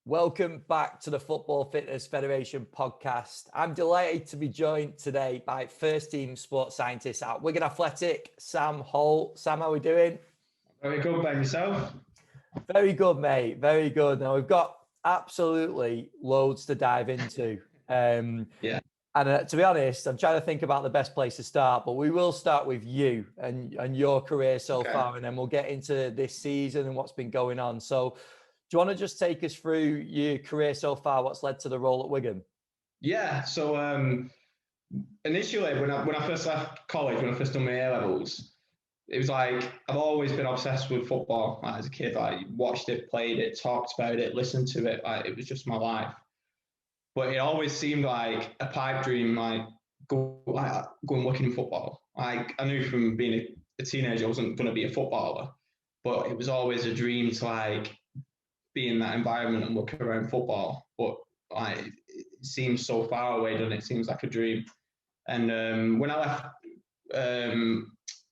Welcome back to the Football Fitness Federation podcast. I'm delighted to be joined today by first team sports scientist at Wigan Athletic, Sam Holt. Sam, how are we doing? Very good, by yourself. Very good, mate. Very good. Now, we've got absolutely loads to dive into. Yeah. And to be honest, I'm trying to think about the best place to start, but we will start with you and your career so far, and then we'll get into this season and what's been going on. So, do you want to just take us through your career so far? What's led to the role at Wigan? Yeah. So initially, when I first left college, when I first done my A levels, it was like I've always been obsessed with football. Like, as a kid, I watched it, played it, talked about it, listened to it. Like, it was just my life. But it always seemed like a pipe dream, like go and working in football. Like, I knew from being a teenager I wasn't going to be a footballer, but it was always a dream to like be in that environment and work around football. But like, it seems so far away, doesn't it? It seems like a dream. And when I left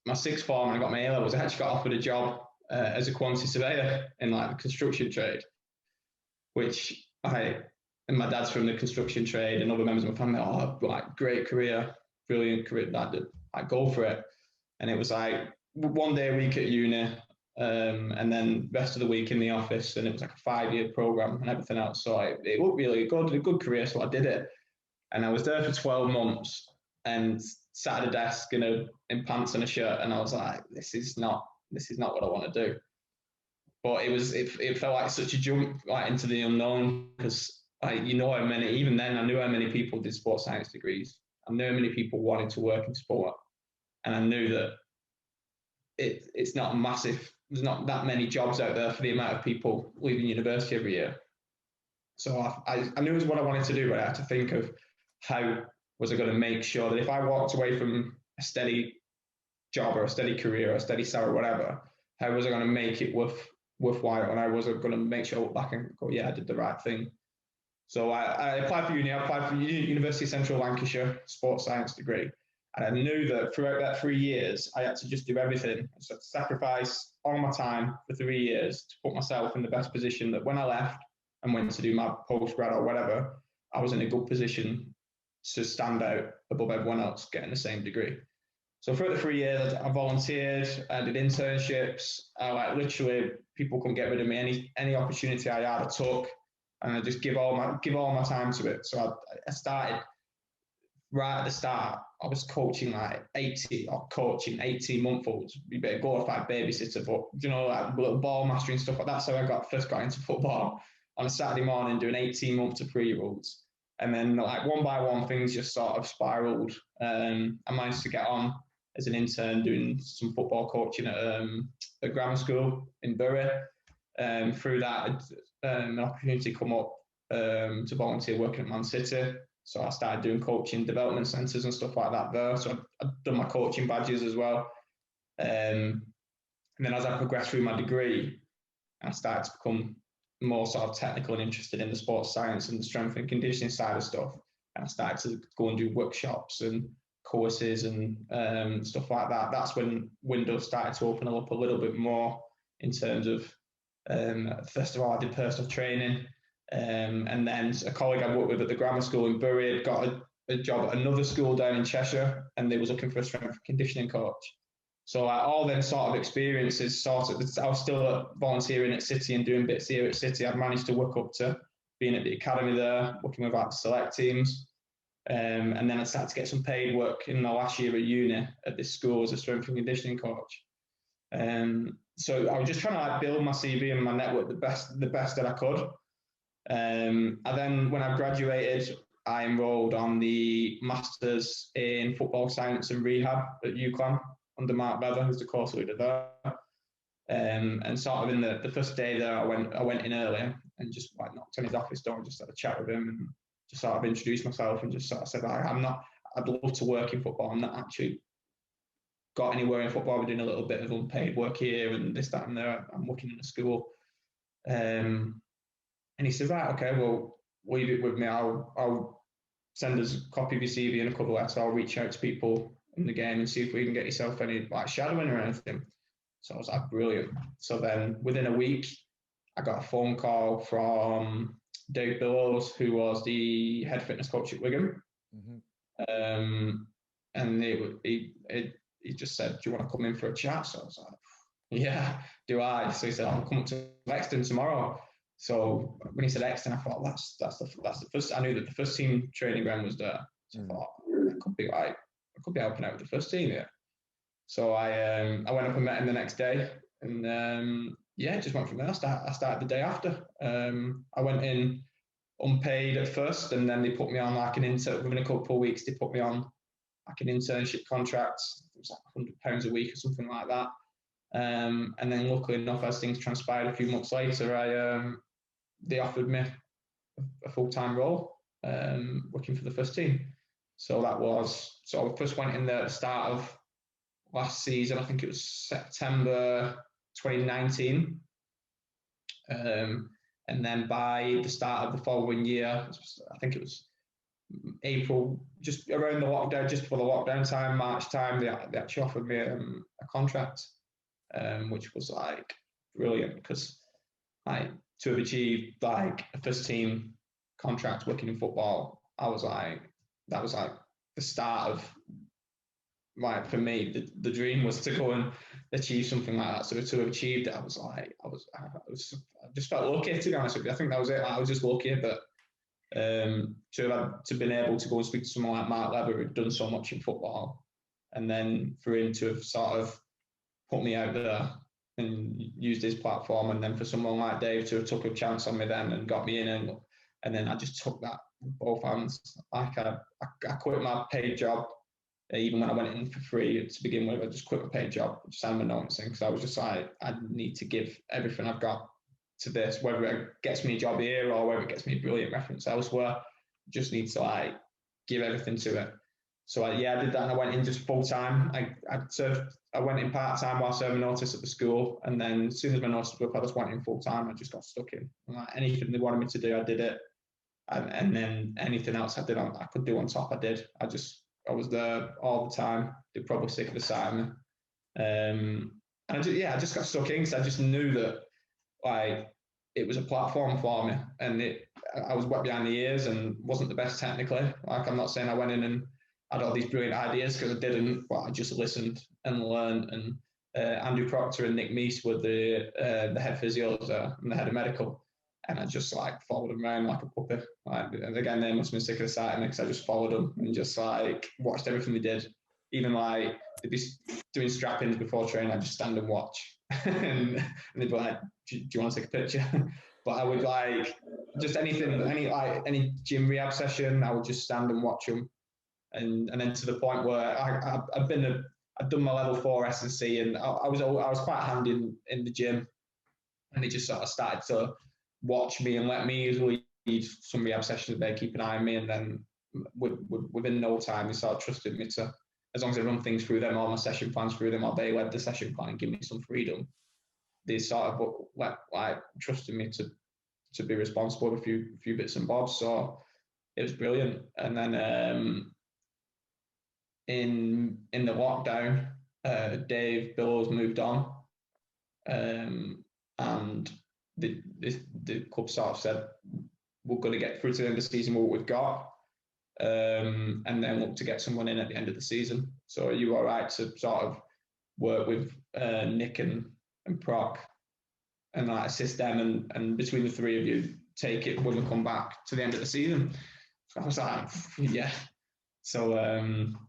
my sixth form and I got my A levels, I actually got offered a job as a quantity surveyor in like the construction trade, which and my dad's from the construction trade and other members of my family, like great career, brilliant career, dad, I go for it. And it was like one day a week at uni, and then rest of the week in the office, and it was like a 5-year program and everything else. So it looked really good, a good career. So I did it, and I was there for 12 months and sat at a desk in pants and a shirt, and I was like, this is not what I want to do. But it felt like such a jump like into the unknown because how many, even then I knew how many people did sports science degrees. I knew how many people wanted to work in sport, and I knew that it's not massive. There's not that many jobs out there for the amount of people leaving university every year. So I knew it was what I wanted to do, but I had to think of how was I going to make sure that if I walked away from a steady job or a steady career or a steady salary or whatever, how was I going to make it worthwhile? And I was going to make sure I look back and go, yeah, I did the right thing. So I applied for uni. I applied for University of Central Lancashire sports science degree. And I knew that throughout that 3 years, I had to just do everything. So to sacrifice all my time for 3 years to put myself in the best position that when I left and went to do my postgrad or whatever, I was in a good position to stand out above everyone else getting the same degree. So throughout the 3 years, I volunteered, I did internships. Literally, people couldn't get rid of me. Any opportunity I had, I took, and I just give all my time to it. So I started right at the start. I was coaching 18-month-olds, a bit of glorified babysitter, but like little ball mastering stuff. That's how I first got into football on a Saturday morning, doing 18-month to 3-year-olds. And then like one by one, things just sort of spiraled. I managed to get on as an intern doing some football coaching at a grammar school in Bury. Through that, an opportunity come up to volunteer working at Man City. So I started doing coaching development centres and stuff like that there. So I've done my coaching badges as well. And then as I progressed through my degree, I started to become more sort of technical and interested in the sports science and the strength and conditioning side of stuff. And I started to go and do workshops and courses and stuff like that. That's when windows started to open up a little bit more in terms of, first of all, I did personal training. And then a colleague I worked with at the grammar school in Bury had got a job at another school down in Cheshire, and they was looking for a strength and conditioning coach. So all them sort of experiences, I was still volunteering at City and doing bits here at City. I'd managed to work up to being at the academy there, working with like select teams. And then I started to get some paid work in the last year at uni at this school as a strength and conditioning coach. So I was just trying to like build my CV and my network the best that I could. And then when I graduated, I enrolled on the Masters in Football Science and Rehab at UCLan under Mark Beather, who's the course leader there. And sort of in the first day there, I went in early and just like knocked on his office door and just had a chat with him and just sort of introduced myself and just sort of said, I'd love to work in football. I'm not actually got anywhere in football. I'm doing a little bit of unpaid work here and this, that, and there. I'm working in a school. And he said, right, okay, well, leave it with me. I'll send us a copy of your CV and a cover letter. I'll reach out to people in the game and see if we can get yourself any like shadowing or anything. So I was like, brilliant. So then within a week, I got a phone call from Dave Billows, who was the head fitness coach at Wigan. And he just said, "Do you want to come in for a chat?" So I was like, "Yeah, do I?" So he said, "I'll come up to Exton tomorrow." So when he said Exton, I thought that's the first. I knew that the first team training ground was there. So I thought I could be helping out with the first team here. So I went up and met him the next day, and just went from there. I started the day after. I went in unpaid at first, and then they put me on like an intern. Within a couple of weeks, they put me on like an internship contract. It was like £100 a week or something like that. And then luckily enough, as things transpired a few months later, they offered me a full-time role working for the first team. So I first went in there at the start of last season. I think it was September 2019. And then by the start of the following year, I think it was April, just around the lockdown, just before the lockdown time, March time, they actually offered me a contract, which was like brilliant, because to have achieved like a first team contract working in football, that was like the start of, like, for me, the dream was to go and achieve something like that. So to have achieved it, I just felt lucky, to be honest with you. I think that was it. I was just lucky, but to been able to go and speak to someone like Mark Lever, who'd done so much in football, and then for him to have sort of put me out there and used his platform, and then for someone like Dave to have took a chance on me then and got me in, and then I just took that with both hands. Like I quit my paid job. Even when I went in for free to begin with, I just quit my paid job, just signed my notice in, because I was just like, I need to give everything I've got to this, whether it gets me a job here or whether it gets me a brilliant reference elsewhere. Just need to like give everything to it. So I did that, and I went in just full time. I went in part time while serving notice at the school, and then as soon as my notice was up, I just went in full time. I just got stuck in. And like anything they wanted me to do, I did it, and then anything else I could do on top, I did. I was there all the time. They're probably sick of the sight of me. And I just got stuck in, because I just knew that like it was a platform for me, and I was wet behind the ears and wasn't the best technically. Like, I'm not saying I went in and had all these brilliant ideas, because I didn't, but I just listened and learned. And Andrew Proctor and Nick Meese were the head physios and the head of medical. And I just like followed them around like a puppy. And again, they must have been sick of the sight of me, because I just followed them and just like watched everything they did. Even like they'd be doing strap-ins before training, I'd just stand and watch. and they'd be like, do you want to take a picture? But I would like just any gym rehab session, I would just stand and watch them. And then to the point where I'd done my level 4 S&C, and I was quite handy in the gym, and they just sort of started to watch me and let me lead some rehab sessions. They keep an eye on me, and then within no time they sort of trusted me to, as long as I run things through them, all my session plans through them, or they led the session plan and give me some freedom. They sort of trusted me to be responsible with a few bits and bobs. So it was brilliant. And then in the lockdown, Dave Billows moved on, and the club sort of said, we're going to get through to the end of the season with what we've got, and then look to get someone in at the end of the season. So are you all right to sort of work with Nick and Proc and like assist them, and between the three of you take it when we come back to the end of the season? So I was like, yeah. So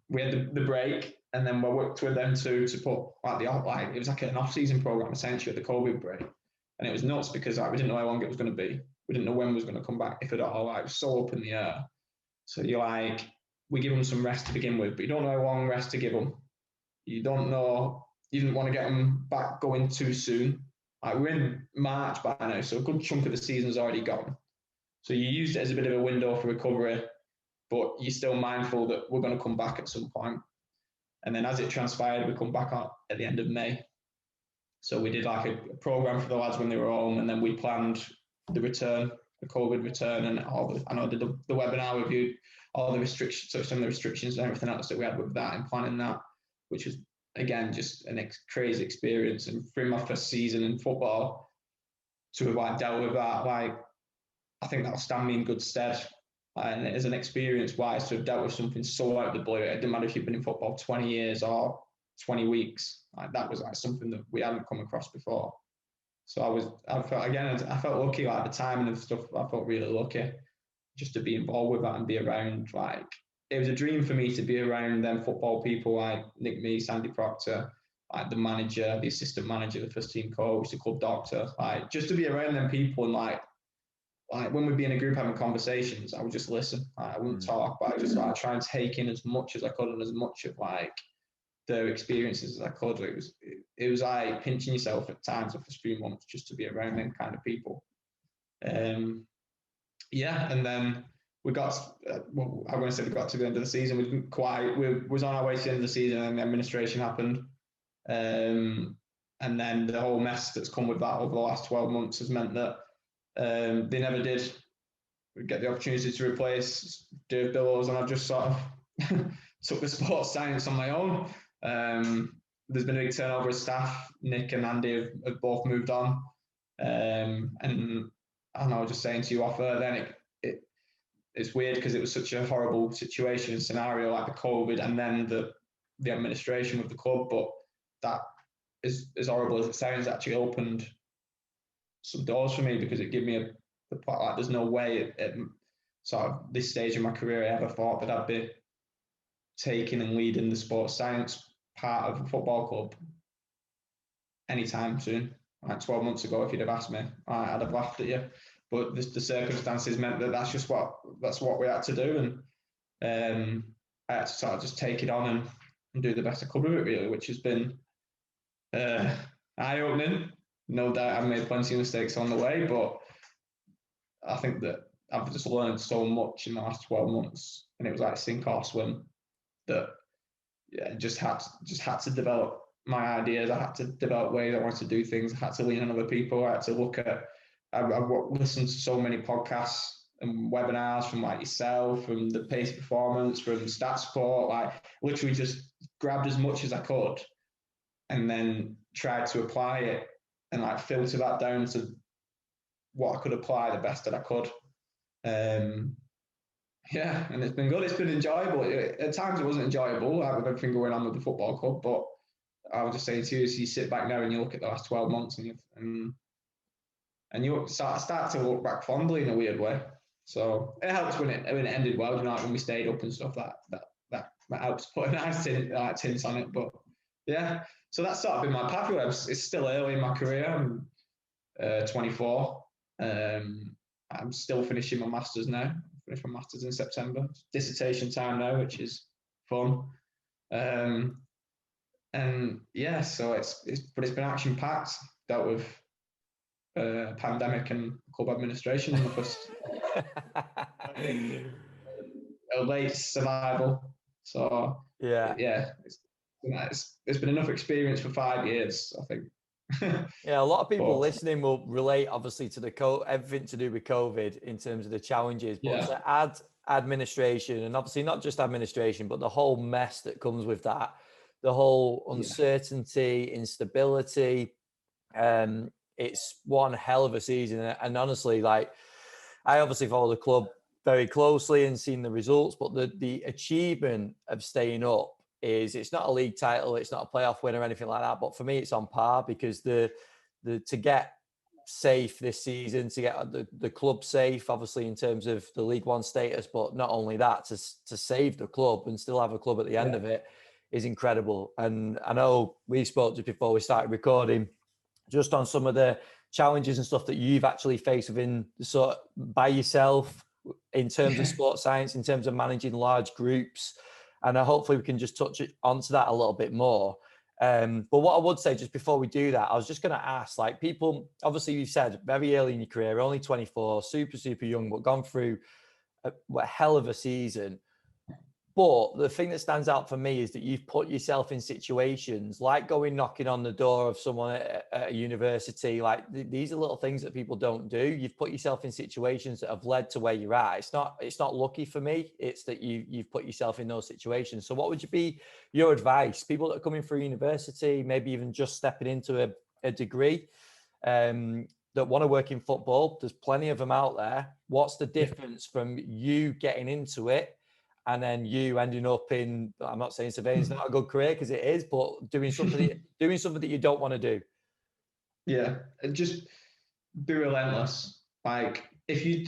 we had the break, and then we worked with them to put it was like an off-season program essentially at the COVID break. And it was nuts, because we didn't know how long it was going to be. We didn't know when we was going to come back, if at all. It was so up in the air. So we give them some rest to begin with, but you don't know how long rest to give them. You don't know, you didn't want to get them back going too soon. We're in March by now, so a good chunk of the season's already gone. So you used it as a bit of a window for recovery, but you're still mindful that we're going to come back at some point. And then as it transpired, we come back at the end of May. So we did like a program for the lads when they were home, and then we planned the return, the COVID return, and I know the webinar review, all the restrictions, so some of the restrictions and everything else that we had with that, and planning that, which was again just a crazy experience. And for my first season in football, to have dealt with that, I think that'll stand me in good stead. And as an experience wise, to have dealt with something so out of the blue, it didn't matter if you've been in football 20 years or 20 weeks. Like, that was like something that we hadn't come across before. So I felt lucky, like the timing and stuff. I felt really lucky just to be involved with that and be around. Like, it was a dream for me to be around them football people like Nick Mee, Sandy Proctor, like the manager, the assistant manager, the first team coach, the club doctor, like just to be around them people. And like when we'd be in a group having conversations, I would just listen. I wouldn't talk, but I just like try and take in as much as I could and as much of like their experiences as I could. It was like pinching yourself at times for 3 months just to be around them kind of people. Yeah, and then we got. Well, I'm going to say we got to the end of the season. We didn't quite. We was on our way to the end of the season, and the administration happened. And then the whole mess that's come with that over the last 12 months has meant that they never did get the opportunity to replace Dave Billows, and I've just sort of took the sports science on my own. There's been a big turnover of staff. Nick and Andy have both moved on. And I know, just saying to you off air, then it's weird because it was such a horrible situation and scenario, like the COVID and then the administration of the club. But that is, as horrible as it sounds, actually opened some doors for me, because it gave me like there's no way at sort of this stage of my career I ever thought that I'd be taking and leading the sports science part of a football club anytime soon. Like 12 months ago, if you'd have asked me, I'd have laughed at you. But the circumstances meant that that's what we had to do, and I had to sort of just take it on and do the best I could with it, really, which has been eye-opening. No doubt I've made plenty of mistakes on the way, but I think that I've just learned so much in the last 12 months, and it was like sink or swim. That just had to develop my ideas. I had to develop ways I wanted to do things. I had to lean on other people. I had to look at. I've listened to so many podcasts and webinars from like yourself, from the Pace Performance, from Stat Sport. Like, literally just grabbed as much as I could, and then tried to apply it and like filter that down to what I could apply the best that I could. Yeah, and it's been good. It's been enjoyable. At times it wasn't enjoyable, like with everything going on with the football club. But I would just say to you, as you sit back now and you look at the last 12 months, and you start to look back fondly in a weird way. So it helps when it ended well. You know, like when we stayed up and stuff. That helps put a nice tint on it. But yeah, so that's sort of been my pathway. It's still early in my career. I'm 24. I'm still finishing my masters now. Finish my masters in September. It's dissertation time now, which is fun. And yeah, so it's been action packed. Dealt with pandemic and club administration in the first a late survival. So yeah, it's been enough experience for 5 years, I think. Yeah, a lot of people listening will relate, obviously, to everything to do with COVID in terms of the challenges, but to add administration, and obviously not just administration, but the whole mess that comes with that, the whole uncertainty, instability. It's one hell of a season, and honestly, like, I obviously follow the club very closely and seen the results, but the achievement of staying up it's not a league title, it's not a playoff win or anything like that, but for me it's on par, because the to get safe this season, to get the club safe, obviously, in terms of the League One status, but not only that, to save the club and still have a club at the end of it is incredible. And I know we spoke just before we started recording just on some of the challenges and stuff that you've actually faced within by yourself in terms of sports science, in terms of managing large groups. And hopefully we can just touch onto that a little bit more. But what I would say, just before we do that, I was just going to ask, like, people, obviously you said very early in your career, only 24, super, super young, but gone through a hell of a season. But the thing that stands out for me is that you've put yourself in situations like going knocking on the door of someone at a university. Like, these are little things that people don't do. You've put yourself in situations that have led to where you're at. It's not lucky for me. It's that you've put yourself in those situations. So what would be your advice? People that are coming through university, maybe even just stepping into a degree, those that want to work in football. There's plenty of them out there. What's the difference from you getting into it and then you ending up in, I'm not saying surveying is not a good career because it is, but doing something that you don't want to do? Yeah, just be relentless. Like if you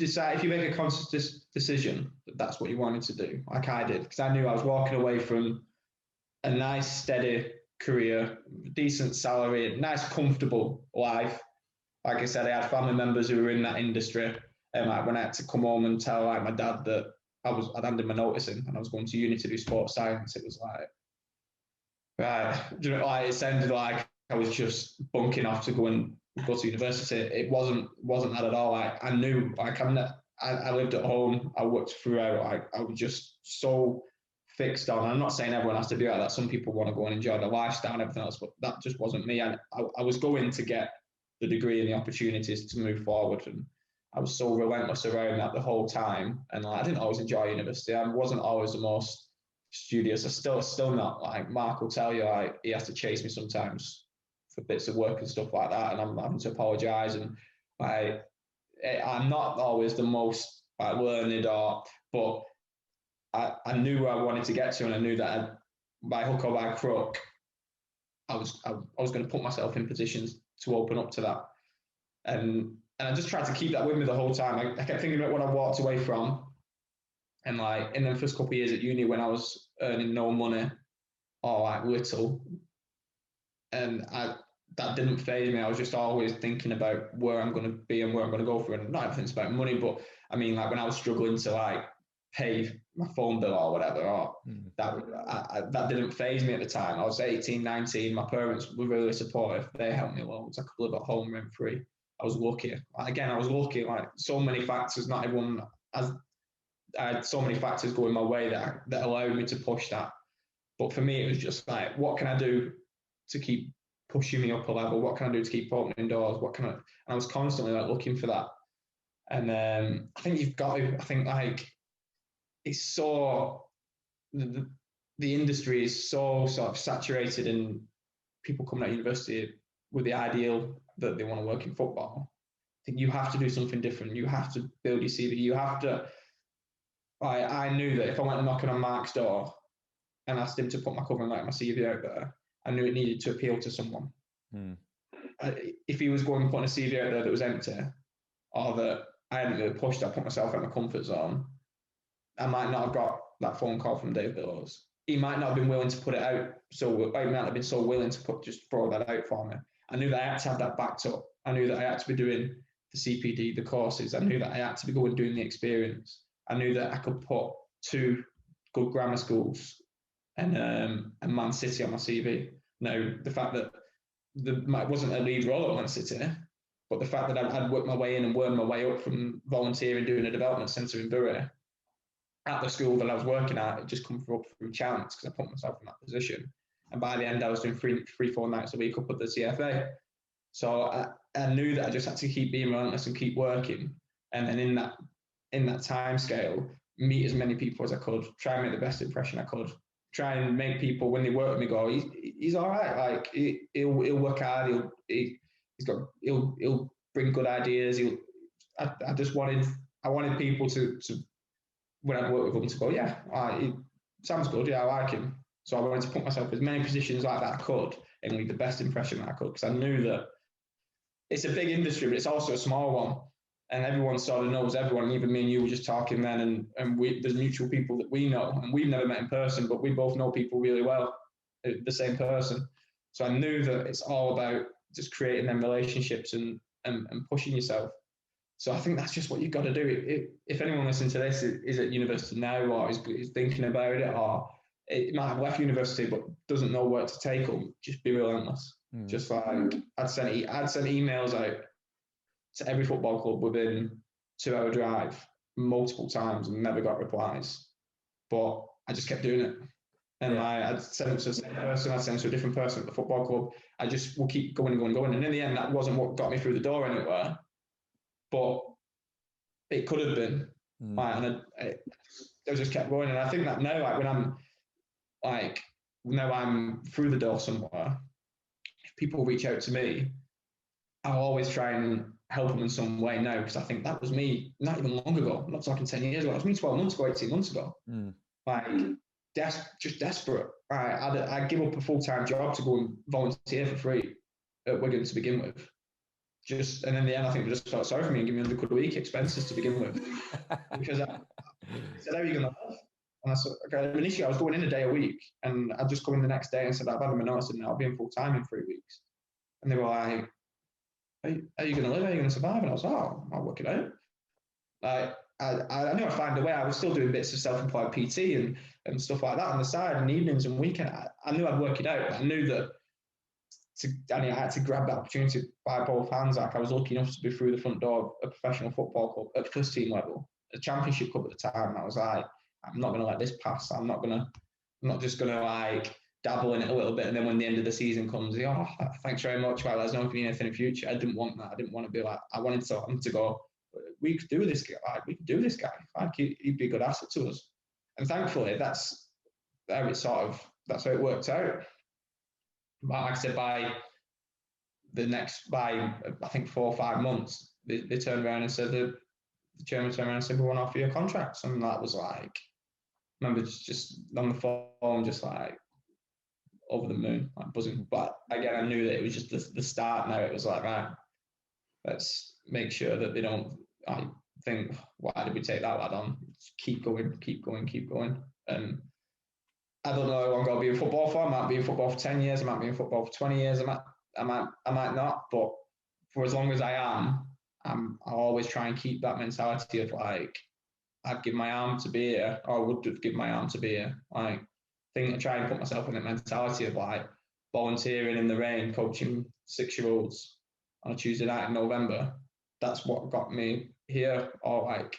make a conscious decision that that's what you wanted to do, like I did, because I knew I was walking away from a nice, steady career, decent salary, nice, comfortable life. Like I said, I had family members who were in that industry, and like when I had to come home and tell like my dad that I'd handed my notice in and I was going to uni to do sports science, it was like, right, like it sounded like I was just bunking off to go to university. It wasn't that at all. Like I knew, like I lived at home. I worked throughout. Like I was just so fixed on. I'm not saying everyone has to do that. Some people want to go and enjoy their lifestyle and everything else, but that just wasn't me. And I was going to get the degree and the opportunities to move forward, and I was so relentless around that the whole time. And like, I didn't always enjoy university. I wasn't always the most studious. I still not. Like Mark will tell you, like he has to chase me sometimes for bits of work and stuff like that, and I'm having to apologise. And I'm not always the most learned, but I knew where I wanted to get to, and I knew that by hook or by crook, I was going to put myself in positions to open up to that, and I just tried to keep that with me the whole time. I kept thinking about what I walked away from, and like in the first couple of years at uni when I was earning no money or like little, and that didn't faze me. I was just always thinking about where I'm going to be and where I'm going to go for, and not everything's about money, but I mean, like when I was struggling to like pay my phone bill or whatever, or that didn't faze me at the time. I was 18, 19. My parents were really supportive. They helped me loads. I could live at home rent free. I was lucky. Again, I was lucky. Like so many factors, not everyone has. I had so many factors going my way that allowed me to push that. But for me, it was just like, what can I do to keep pushing me up a level? What can I do to keep opening doors? What can I? And I was constantly like looking for that. And I think you've got to. I think like it's so the industry is so sort of saturated in people coming out of university with the ideal that they want to work in football. I think you have to do something different. You have to build your CV. You have to. I knew that if I went knocking on Mark's door and asked him to put my cover and like my CV out there, I knew it needed to appeal to someone. If he was going and putting a CV out there that was empty, or that I hadn't really pushed, I put myself out of my comfort zone, I might not have got that phone call from Dave Billows. He might not have been willing to put it out, so I might not have been so willing to just throw that out for me. I knew that I had to have that backed up. I knew that I had to be doing the CPD, the courses. I knew that I had to be going and doing the experience. I knew that I could put 2 good grammar schools and Man City on my CV. Now, the fact that it wasn't a lead role at Man City, but the fact that I'd worked my way in and worked my way up from volunteering, doing a development centre in Bury, at the school that I was working at, it just come up through chance because I put myself in that position. And by the end, I was doing 3-4 nights a week up at the CFA. So I knew that I just had to keep being relentless and keep working. And then in that time scale, meet as many people as I could, try and make the best impression I could, try and make people, when they work with me, go, he's all right. Like he'll work hard. He'll bring good ideas. I wanted people to when I work with them to go, yeah, he sounds good. Yeah, I like him. So I wanted to put myself in as many positions like that I could and leave the best impression that I could, because I knew that it's a big industry, but it's also a small one. And everyone sort of knows everyone. Even me and you were just talking then, and there's mutual people that we know, and we've never met in person, but we both know people really well, the same person. So I knew that it's all about just creating them relationships and pushing yourself. So I think that's just what you've got to do. If anyone listening to this is at university now, or is thinking about it, or it might have left university but doesn't know where to take them, just be relentless. Just like I'd sent emails out to every football club within 2-hour drive multiple times and never got replies. But I just kept doing it. And I'd send them to the same person, I'd send them to a different person at the football club. I just will keep going and going and going. And in the end, that wasn't what got me through the door anywhere. But it could have been. And I just kept going. And I think that now, now I'm through the door somewhere, if people reach out to me, I'll always try and help them in some way now, because I think that was me not even long ago. I'm not talking 10 years ago. It was me 12 months ago, 18 months ago. Like, just desperate. Right, I'd give up a full-time job to go and volunteer for free at Wigan to begin with. And in the end, I think they just felt sorry for me and gave me £100 a week expenses to begin with. Because I said, how are you going to live? And I said, okay, initially I was going in a day a week, and I'd just come in the next day and said, I've had my notice and I'll be in full-time in 3 weeks. And they were like, are you going to live? How are you going to survive? And I was like, oh, I'll work it out. Like, I knew I'd find a way. I was still doing bits of self-employed PT and stuff like that on the side, and evenings and weekends. I knew I'd work it out. But I knew that I had to grab that opportunity by both hands. Like, I was lucky enough to be through the front door of a professional football club at first team level, a championship club at the time. And I was like, I'm not going to let this pass. I'm not just going to like dabble in it a little bit, and then when the end of the season comes, oh, thanks very much. Well, there's no anything in the future. I didn't want that. I didn't want to be like. I wanted to go. We could do this guy. We could do this guy. Like, he'd be a good asset to us. And thankfully, that's how it worked out. But like I said, by I think 4 or 5 months, they turned around and said the chairman turned around and said, we want to offer you a contract. And that was like, I remember just on the phone, just like over the moon, like buzzing. But again, I knew that it was just the start. Now it was like, right, let's make sure that they don't think, why did we take that lad on? Just keep going. And I don't know how long I'll be in football for. I might be in football for 10 years. I might be in football for 20 years. I might not. But for as long as I am, I'll always try and keep that mentality of like, I'd give my arm to be here, or I would give my arm to be here. Like, I try and put myself in that mentality of like volunteering in the rain, coaching 6-year-olds on a Tuesday night in November. That's what got me here. Or like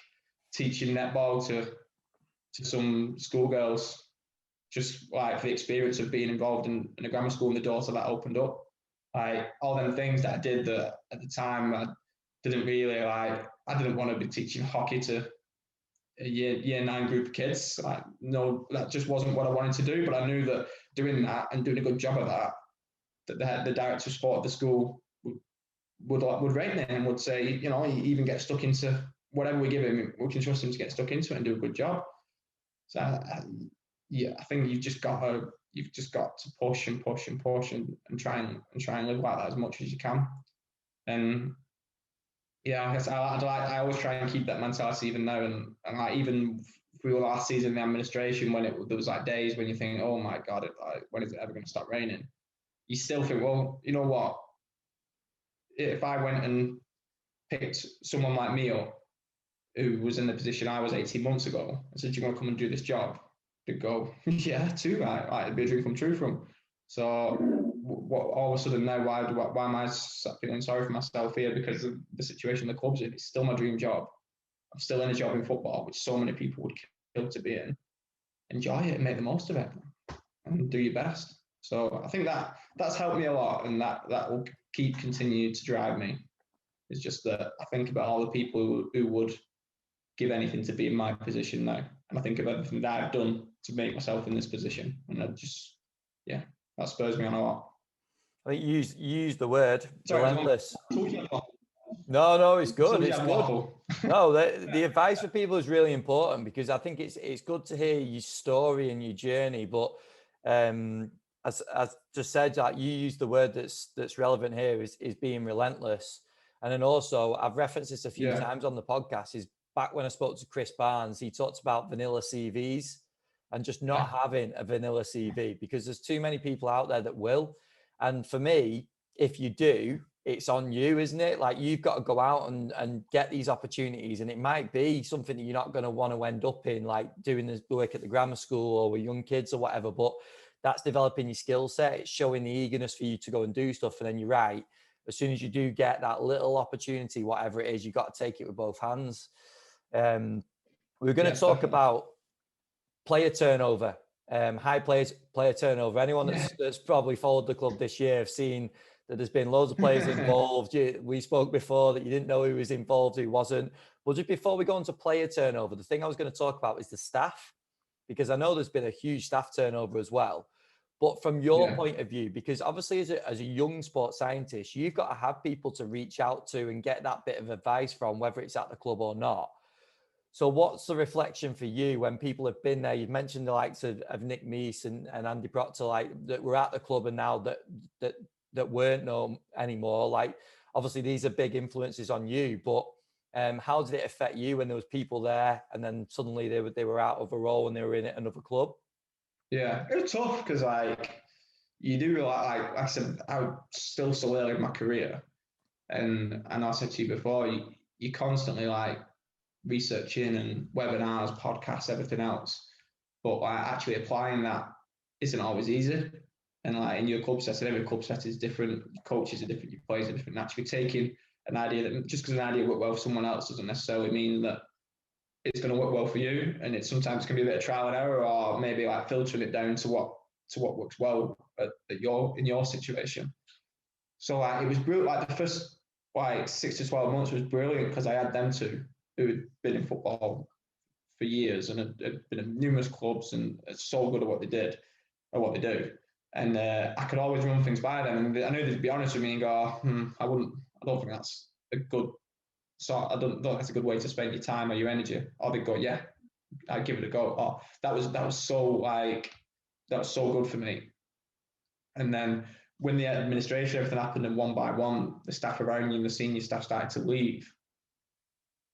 teaching netball to some schoolgirls, just like the experience of being involved in a grammar school and the doors that opened up. Like, all them things that I did that at the time I didn't really like. I didn't want to be teaching hockey to a year 9 group of kids. Like, no, that just wasn't what I wanted to do. But I knew that doing that and doing a good job of that the director of sport of the school would rate me and would say, you know, he even gets stuck into whatever we give him, we can trust him to get stuck into it and do a good job. So I think you've just got to push and try and live like that as much as you can. And yeah, I guess I always try and keep that mentality even now, and like even through last season in the administration, when there was like days when you think, oh my God, when is it ever going to stop raining? You still think, well, you know what? If I went and picked someone like me up who was in the position I was 18 months ago and said, you want to come and do this job? They'd go, yeah, too, right? It'd be a dream come true for them. So all of a sudden now, why am I feeling sorry for myself here because of the situation the club's in? It's still my dream job. I'm still in a job in football, which so many people would kill to be in. Enjoy it and make the most of it and do your best. So I think that's helped me a lot, and that will continue to drive me. It's just that I think about all the people who would give anything to be in my position now. And I think of everything that I've done to make myself in this position. And that spurs me on a lot. I think you use the word relentless. No, it's good. It's good. No, the advice for people is really important, because I think it's good to hear your story and your journey. But as just said, like, you use the word that's relevant here is being relentless. And then also, I've referenced this a few times on the podcast, is back when I spoke to Chris Barnes, he talked about vanilla CVs and just not having a vanilla CV, because there's too many people out there that will. And for me, if you do, it's on you, isn't it? Like, you've got to go out and get these opportunities. And it might be something that you're not going to want to end up in, like doing the work at the grammar school or with young kids or whatever, but that's developing your skill set. It's showing the eagerness for you to go and do stuff. And then you're right. As soon as you do get that little opportunity, whatever it is, you've got to take it with both hands. We're going to talk about player turnover, high player turnover. Anyone that's probably followed the club this year have seen that there's been loads of players involved. We spoke before that you didn't know who was involved, who wasn't. Well, just before we go into player turnover, the thing I was going to talk about is the staff, because I know there's been a huge staff turnover as well. But from your Yeah. point of view, because obviously as a young sports scientist, you've got to have people to reach out to and get that bit of advice from, whether it's at the club or not. So what's the reflection for you when people have been there? You've mentioned the likes of Nick Meese and Andy Proctor, like that were at the club and now that weren't known anymore. Like, obviously these are big influences on you, but how did it affect you when there was people there and then suddenly they were out of a role and they were in at another club? Yeah, it was tough because like you do like I said, I was still so early in my career, and I said to you before, you constantly like researching and webinars, podcasts, everything else, but like actually applying that isn't always easy. And like in your club setting, every club set is different, coaches are different, your players are different. Actually taking an idea that just because an idea worked well for someone else doesn't necessarily mean that it's going to work well for you, and it sometimes can be a bit of trial and error, or maybe like filtering it down to what works well in your situation. So like it was brilliant. Like the first like 6 to 12 months was brilliant because I had them two who had been in football for years and had been in numerous clubs and are so good at what they did or what they do. And I could always run things by them, and I knew they'd be honest with me and go, I don't think that's a good. So I don't think that's a good way to spend your time or your energy. Or they go, yeah, I'd give it a go. Or that was so good for me. And then when the administration, everything happened, and one by one, the staff around you and the senior staff started to leave,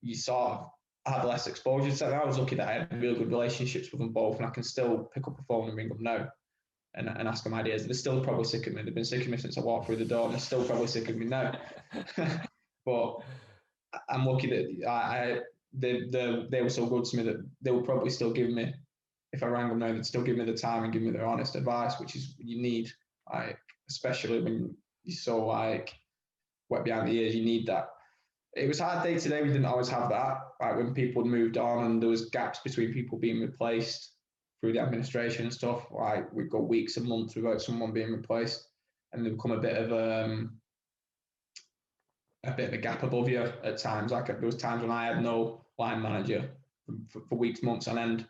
you sort of had less exposure. So I was lucky that I had real good relationships with them both, and I can still pick up the phone and ring them now and ask them ideas. They're still probably sick of me. They've been sick of me since I walked through the door, and they're still probably sick of me now. But I'm lucky that they were so good to me that they would probably still give me, if I rang them now, they'd still give me the time and give me their honest advice, which is what you need, like especially when you're so like wet behind the ears. You need that. It was hard day to day. We didn't always have that. Like when people had moved on and there was gaps between people being replaced through the administration and stuff. Like we'd go weeks and months without someone being replaced, and there become a bit of a gap above you at times. Like there was times when I had no line manager for weeks, months on end,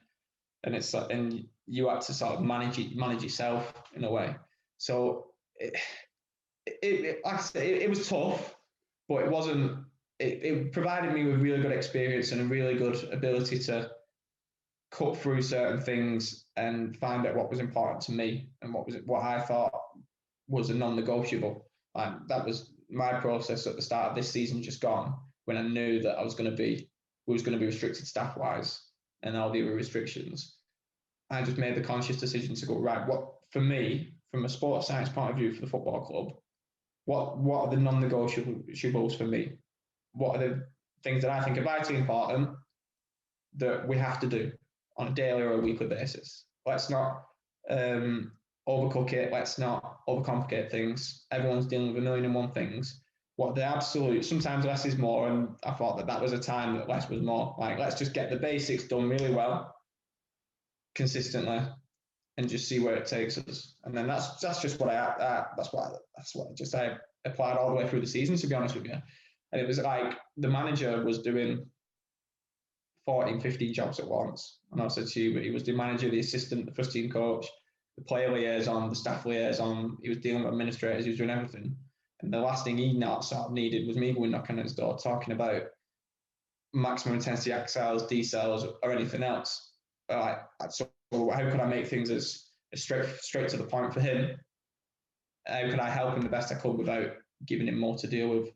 and you had to sort of manage yourself in a way. So like I say, it was tough, but it wasn't. It provided me with really good experience and a really good ability to cut through certain things and find out what was important to me and what I thought was a non-negotiable. That was my process at the start of this season just gone, when I knew that we was going to be restricted staff wise and all the other restrictions. I just made the conscious decision to go, right, what for me, from a sports science point of view for the football club, what are the non-negotiables for me? What are the things that I think are vitally important that we have to do on a daily or a weekly basis? Let's not overcook it. Let's not overcomplicate things. Everyone's dealing with a million and one things. What the absolute, sometimes less is more. And I thought that was a time that less was more. Like, let's just get the basics done really well, consistently, and just see where it takes us. And then that's just what I applied all the way through the season, to be honest with you. And it was like the manager was doing 14, 15 jobs at once. And I said to you, but he was the manager, the assistant, the first team coach, the player liaison, the staff liaison. He was dealing with administrators. He was doing everything. And the last thing he sort of needed was me going knocking on his door, talking about maximum intensity accels, decels, or anything else. So how could I make things as straight to the point for him? How could I help him the best I could without giving him more to deal with?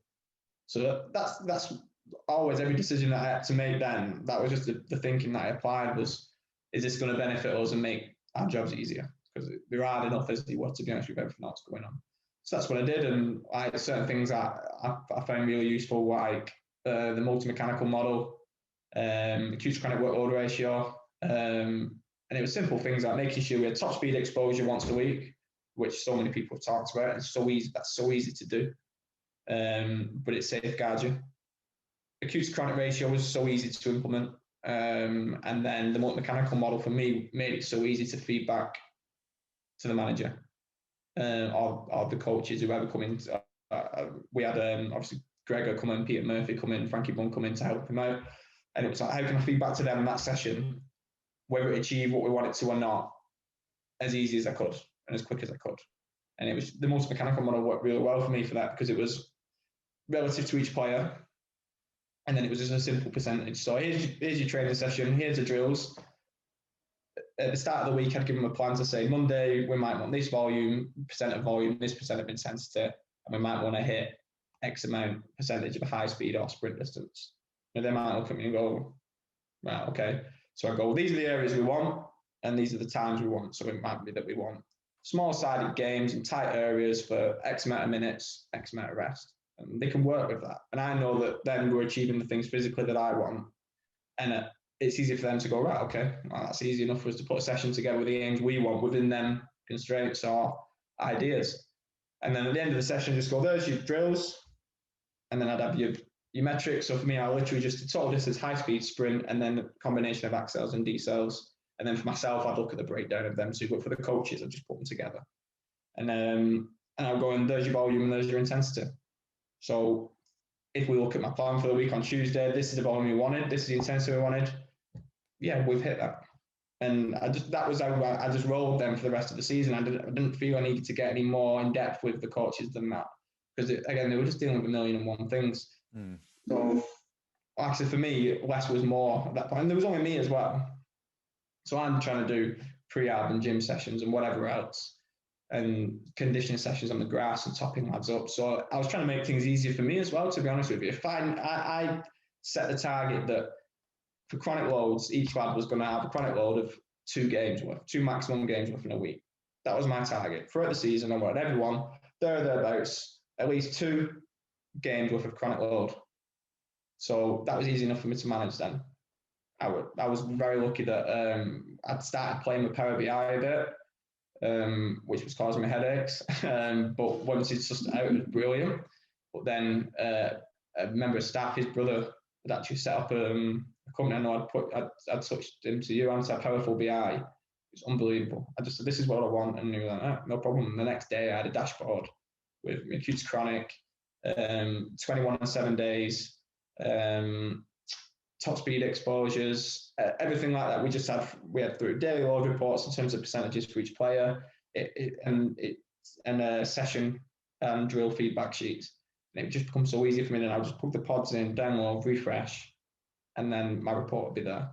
So that's always every decision that I had to make then. That was just the thinking that I applied was, is this going to benefit us and make our jobs easier? Because they're hard enough as they were, to be honest, with everything else going on. So that's what I did. And certain things I found really useful, like the multi-mechanical model, acute chronic workload ratio. And it was simple things like making sure we had top speed exposure once a week, which so many people have talked about. It's so easy. That's so easy to do. But it safeguards you. Acute chronic ratio was so easy to implement. And then the multi-mechanical model for me made it so easy to feed back to the manager or the coaches, whoever come in. We had obviously Gregor come in, Peter Murphy come in, Frankie Bunn come in to help him out. And it was like, how can I feed back to them in that session, whether it achieved what we wanted to or not, as easy as I could? and as quick as I could. And it was the most mechanical model worked really well for me for that, because it was relative to each player. And then it was just a simple percentage. So here's your training session, here's the drills. At the start of the week, I'd give them a plan to say, Monday, we might want this percent of volume, this percent of intensity, and we might want to hit X amount percentage of high speed or sprint distance. And they might look at me and go, right, okay. So I go, well, these are the areas we want, and these are the times we want. So it might be that we want small-sided games in tight areas for X amount of minutes, X amount of rest. And they can work with that. And I know that then we're achieving the things physically that I want. And it's easy for them to go, right, okay, well, that's easy enough for us to put a session together with the aims we want within them constraints or ideas. And then at the end of the session, just go, there's your drills. And then I'd have your metrics. So for me, I literally just total distance, high speed sprint, and then a combination of accels and decels. And then for myself, I'd look at the breakdown of them too. But for the coaches, I'd just put them together. And I'll go, and there's your volume and there's your intensity. So if we look at my plan for the week on Tuesday, this is the volume we wanted, this is the intensity we wanted. Yeah, we've hit that. And that was how I just rolled them for the rest of the season. I didn't feel I needed to get any more in depth with the coaches than that. Because again, they were just dealing with 1,000,001 things. So actually for me, less was more at that point. And there was only me as well. So I'm trying to do pre-ab and gym sessions and whatever else, and conditioning sessions on the grass and topping lads up. So I was trying to make things easier for me as well, to be honest with you. If I set the target that for chronic loads, each lad was going to have a chronic load of 2 maximum games worth in a week. That was my target. Throughout the season, I wanted everyone, thereabouts, at least 2 games worth of chronic load. So that was easy enough for me to manage then. I was very lucky that I'd started playing with Power BI a bit, which was causing me headaches. But once it's just out, it was brilliant. But then a member of staff, his brother, had actually set up a company. I know I'd touched him to you, onto Powerful BI. It was unbelievable. I just said, this is what I want. And he was like, no problem. And the next day I had a dashboard with acute to chronic, 21 and 7 days, top speed exposures, everything like that. We had through daily load reports in terms of percentages for each player, and a session and drill feedback sheets. And it just becomes so easy for me. Then I'll just put the pods in, download, refresh, and then my report would be there.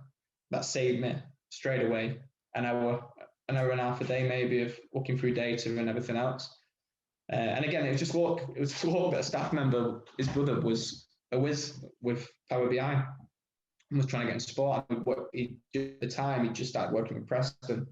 That saved me straight away an hour and a half a day maybe of looking through data and everything else. And again, it was just luck that a staff member, his brother, was a whiz with Power BI. Was trying to get in sport. At the time, he just started working with Preston,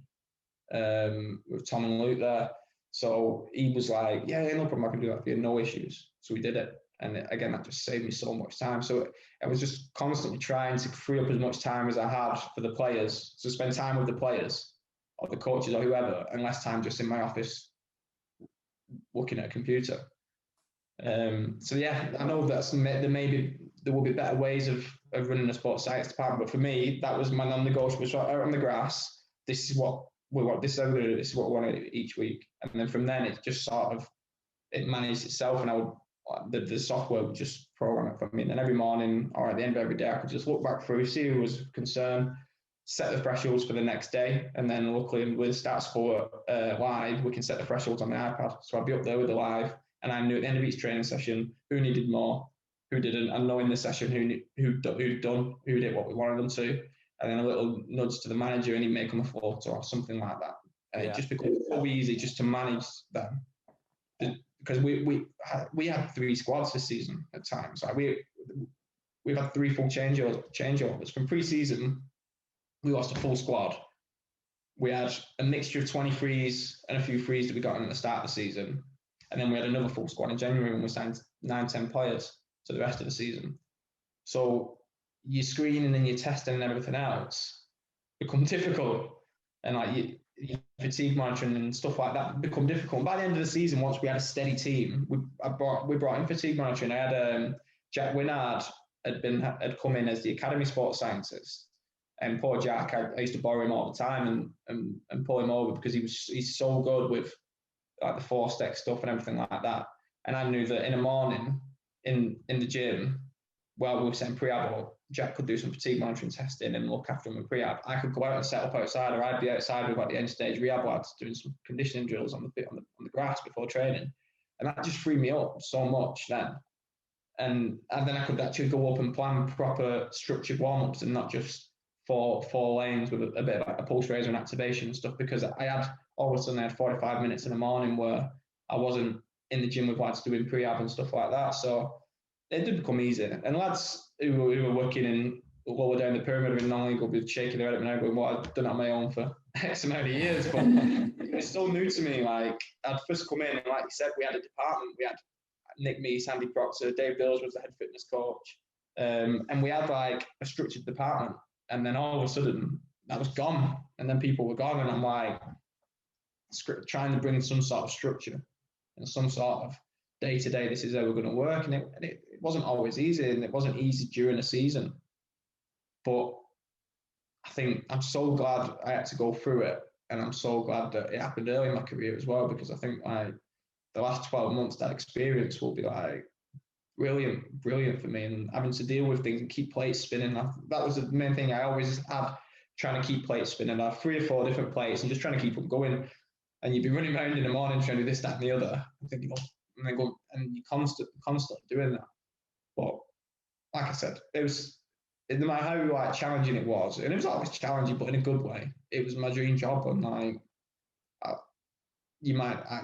with Tom and Luke there. So he was like, yeah, no problem, I can do that for you, no issues. So we did it. And again, that just saved me so much time. So I was just constantly trying to free up as much time as I had for the players, to spend time with the players or the coaches or whoever, and less time just in my office looking at a computer. So yeah, I know there will be better ways of running a sports science department, but for me, that was my non-negotiable. So out on the grass, this is what we want, this is how we're going to do, this is what we want each week. And then from then, it just sort of, it managed itself, and the software would just program it for me. And then every morning or at the end of every day, I could just look back through, see who was concerned, set the thresholds for the next day. And then luckily with Start Sport Live, we can set the thresholds on the iPad. So I'd be up there with the live, and I knew at the end of each training session who needed more, who didn't, and knowing the session who'd done, who did what we wanted them to, and then a little nudge to the manager, and he'd make them a photo or something like that. And it just becomes so easy just to manage them, because we had 3 squads this season at times. Like we've had 3 full changeovers from pre-season. We lost a full squad. We had a mixture of 23s and a few frees that we got in at the start of the season, and then we had another full squad in January when we signed 9-10 players to the rest of the season. So your screening and your testing and everything else become difficult, and like your fatigue monitoring and stuff like that become difficult. And by the end of the season, once we had a steady team, we brought in fatigue monitoring. I had Jack Winnard had come in as the academy sports scientist, and poor Jack, I used to borrow him all the time and pull him over, because he's so good with like the 4-step stuff and everything like that. And I knew that in the morning in the gym, while we were setting pre-ab, Jack could do some fatigue monitoring testing and look after him in pre-ab. I could go out and set up outside, or I'd be outside with like the end stage rehab lads doing some conditioning drills on the grass before training, and that just freed me up so much then. And then I could actually go up and plan proper structured warm-ups and not just four lanes with a bit of like a pulse raiser and activation and stuff, because I had all of a sudden I had 45 minutes in the morning where I wasn't in the gym with lads doing pre-ab and stuff like that. So it did become easier. And lads who were working in lower down the pyramid in non-league will be shaking their head at me now going, well, I've done it on my own for X amount of years. But it's so new to me. Like, I'd first come in and like you said, we had a department. We had Nick Meese, Andy Proctor, Dave Bills was the head fitness coach. And we had like a structured department. And then all of a sudden that was gone. And then people were gone. And I'm like trying to bring some sort of structure and some sort of day-to-day, this is how we're going to work. And it wasn't always easy, and it wasn't easy during the season. But I think I'm so glad I had to go through it. And I'm so glad that it happened early in my career as well, because I think like the last 12 months, that experience will be like brilliant for me. And having to deal with things and keep plates spinning. That was the main thing I always had, trying to keep plates spinning. I have 3 or 4 different plates and just trying to keep them going. And you'd be running around in the morning trying to do this, that, and the other. And thinking, and then go, and you're constantly doing that. But like I said, no matter how like challenging it was, and it was always challenging, but in a good way. It was my dream job, and like I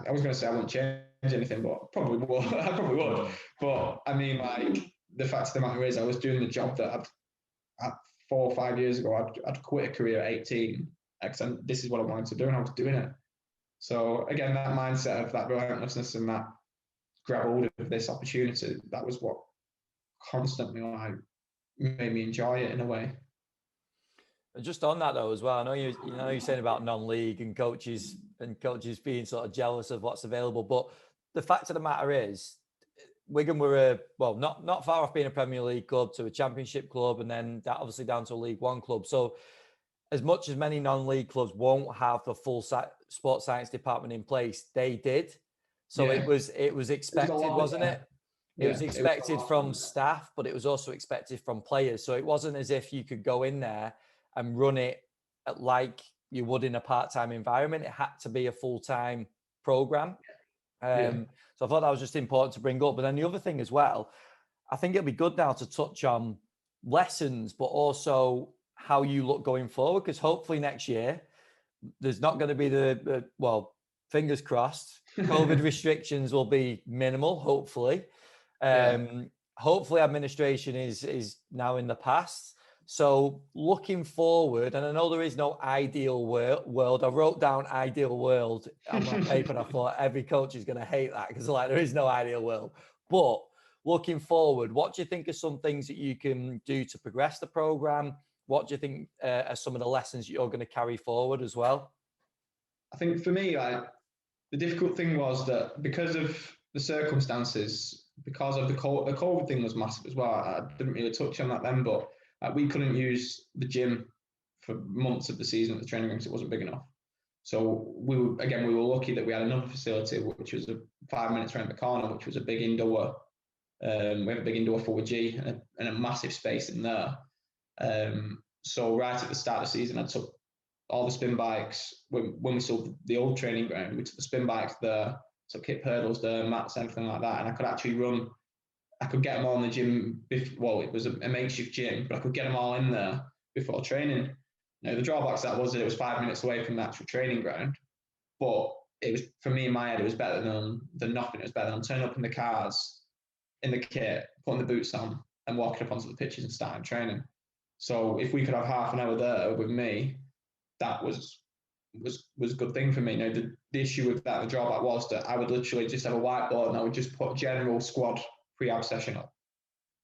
was going to say I wouldn't change anything, but probably would. I probably would. But I mean, like the fact of the matter is, I was doing the job that I'd 4 or 5 years ago, I'd quit a career at 18, because this is what I wanted to do, and I was doing it. So again, that mindset of that relentlessness and that grab hold of this opportunity, that was what constantly like made me enjoy it in a way. And just on that though as well, I know you're saying about non-league and coaches being sort of jealous of what's available, but the fact of the matter is, Wigan were not far off being a Premier League club to a Championship club, and then that obviously down to a League One club. So as much as many non-league clubs won't have the full sports science department in place, they did. So it was expected, wasn't it? It was expected from staff, but it was also expected from players. So it wasn't as if you could go in there and run it like you would in a part-time environment. It had to be a full-time program. So I thought that was just important to bring up. But then the other thing as well, I think it'll be good now to touch on lessons, but also how you look going forward, because hopefully next year there's not going to be fingers crossed, COVID restrictions will be minimal, hopefully. Hopefully administration is now in the past. So looking forward, and I know there is no ideal world. I wrote down ideal world on my paper, and I thought every coach is going to hate that, because like there is no ideal world. But looking forward, what do you think are some things that you can do to progress the program? What do you think are some of the lessons you're going to carry forward as well? I think for me, like the difficult thing was that because of the circumstances, because of the COVID thing was massive as well. I didn't really touch on that then, but we couldn't use the gym for months of the season at the training rooms. It wasn't big enough. So we were lucky that we had another facility, which was 5 minutes around the corner, which was a big indoor. We have a big indoor 4G and a massive space in there. So right at the start of the season, I took all the spin bikes. When we sold the old training ground, we took the spin bikes there, took hip hurdles there, mats, everything like that. And I could actually I could get them all in the gym. It was a makeshift gym, but I could get them all in there before training. Now, the drawbacks that was that it was 5 minutes away from the actual training ground. But it was, for me in my head, it was better than nothing. It was better than turning up in the cars, in the kit, putting the boots on and walking up onto the pitches and starting training. So if we could have half an hour there with me, that was a good thing for me. Now, the issue with that, the drawback was that I would literally just have a whiteboard and I would just put general squad pre-ab session up.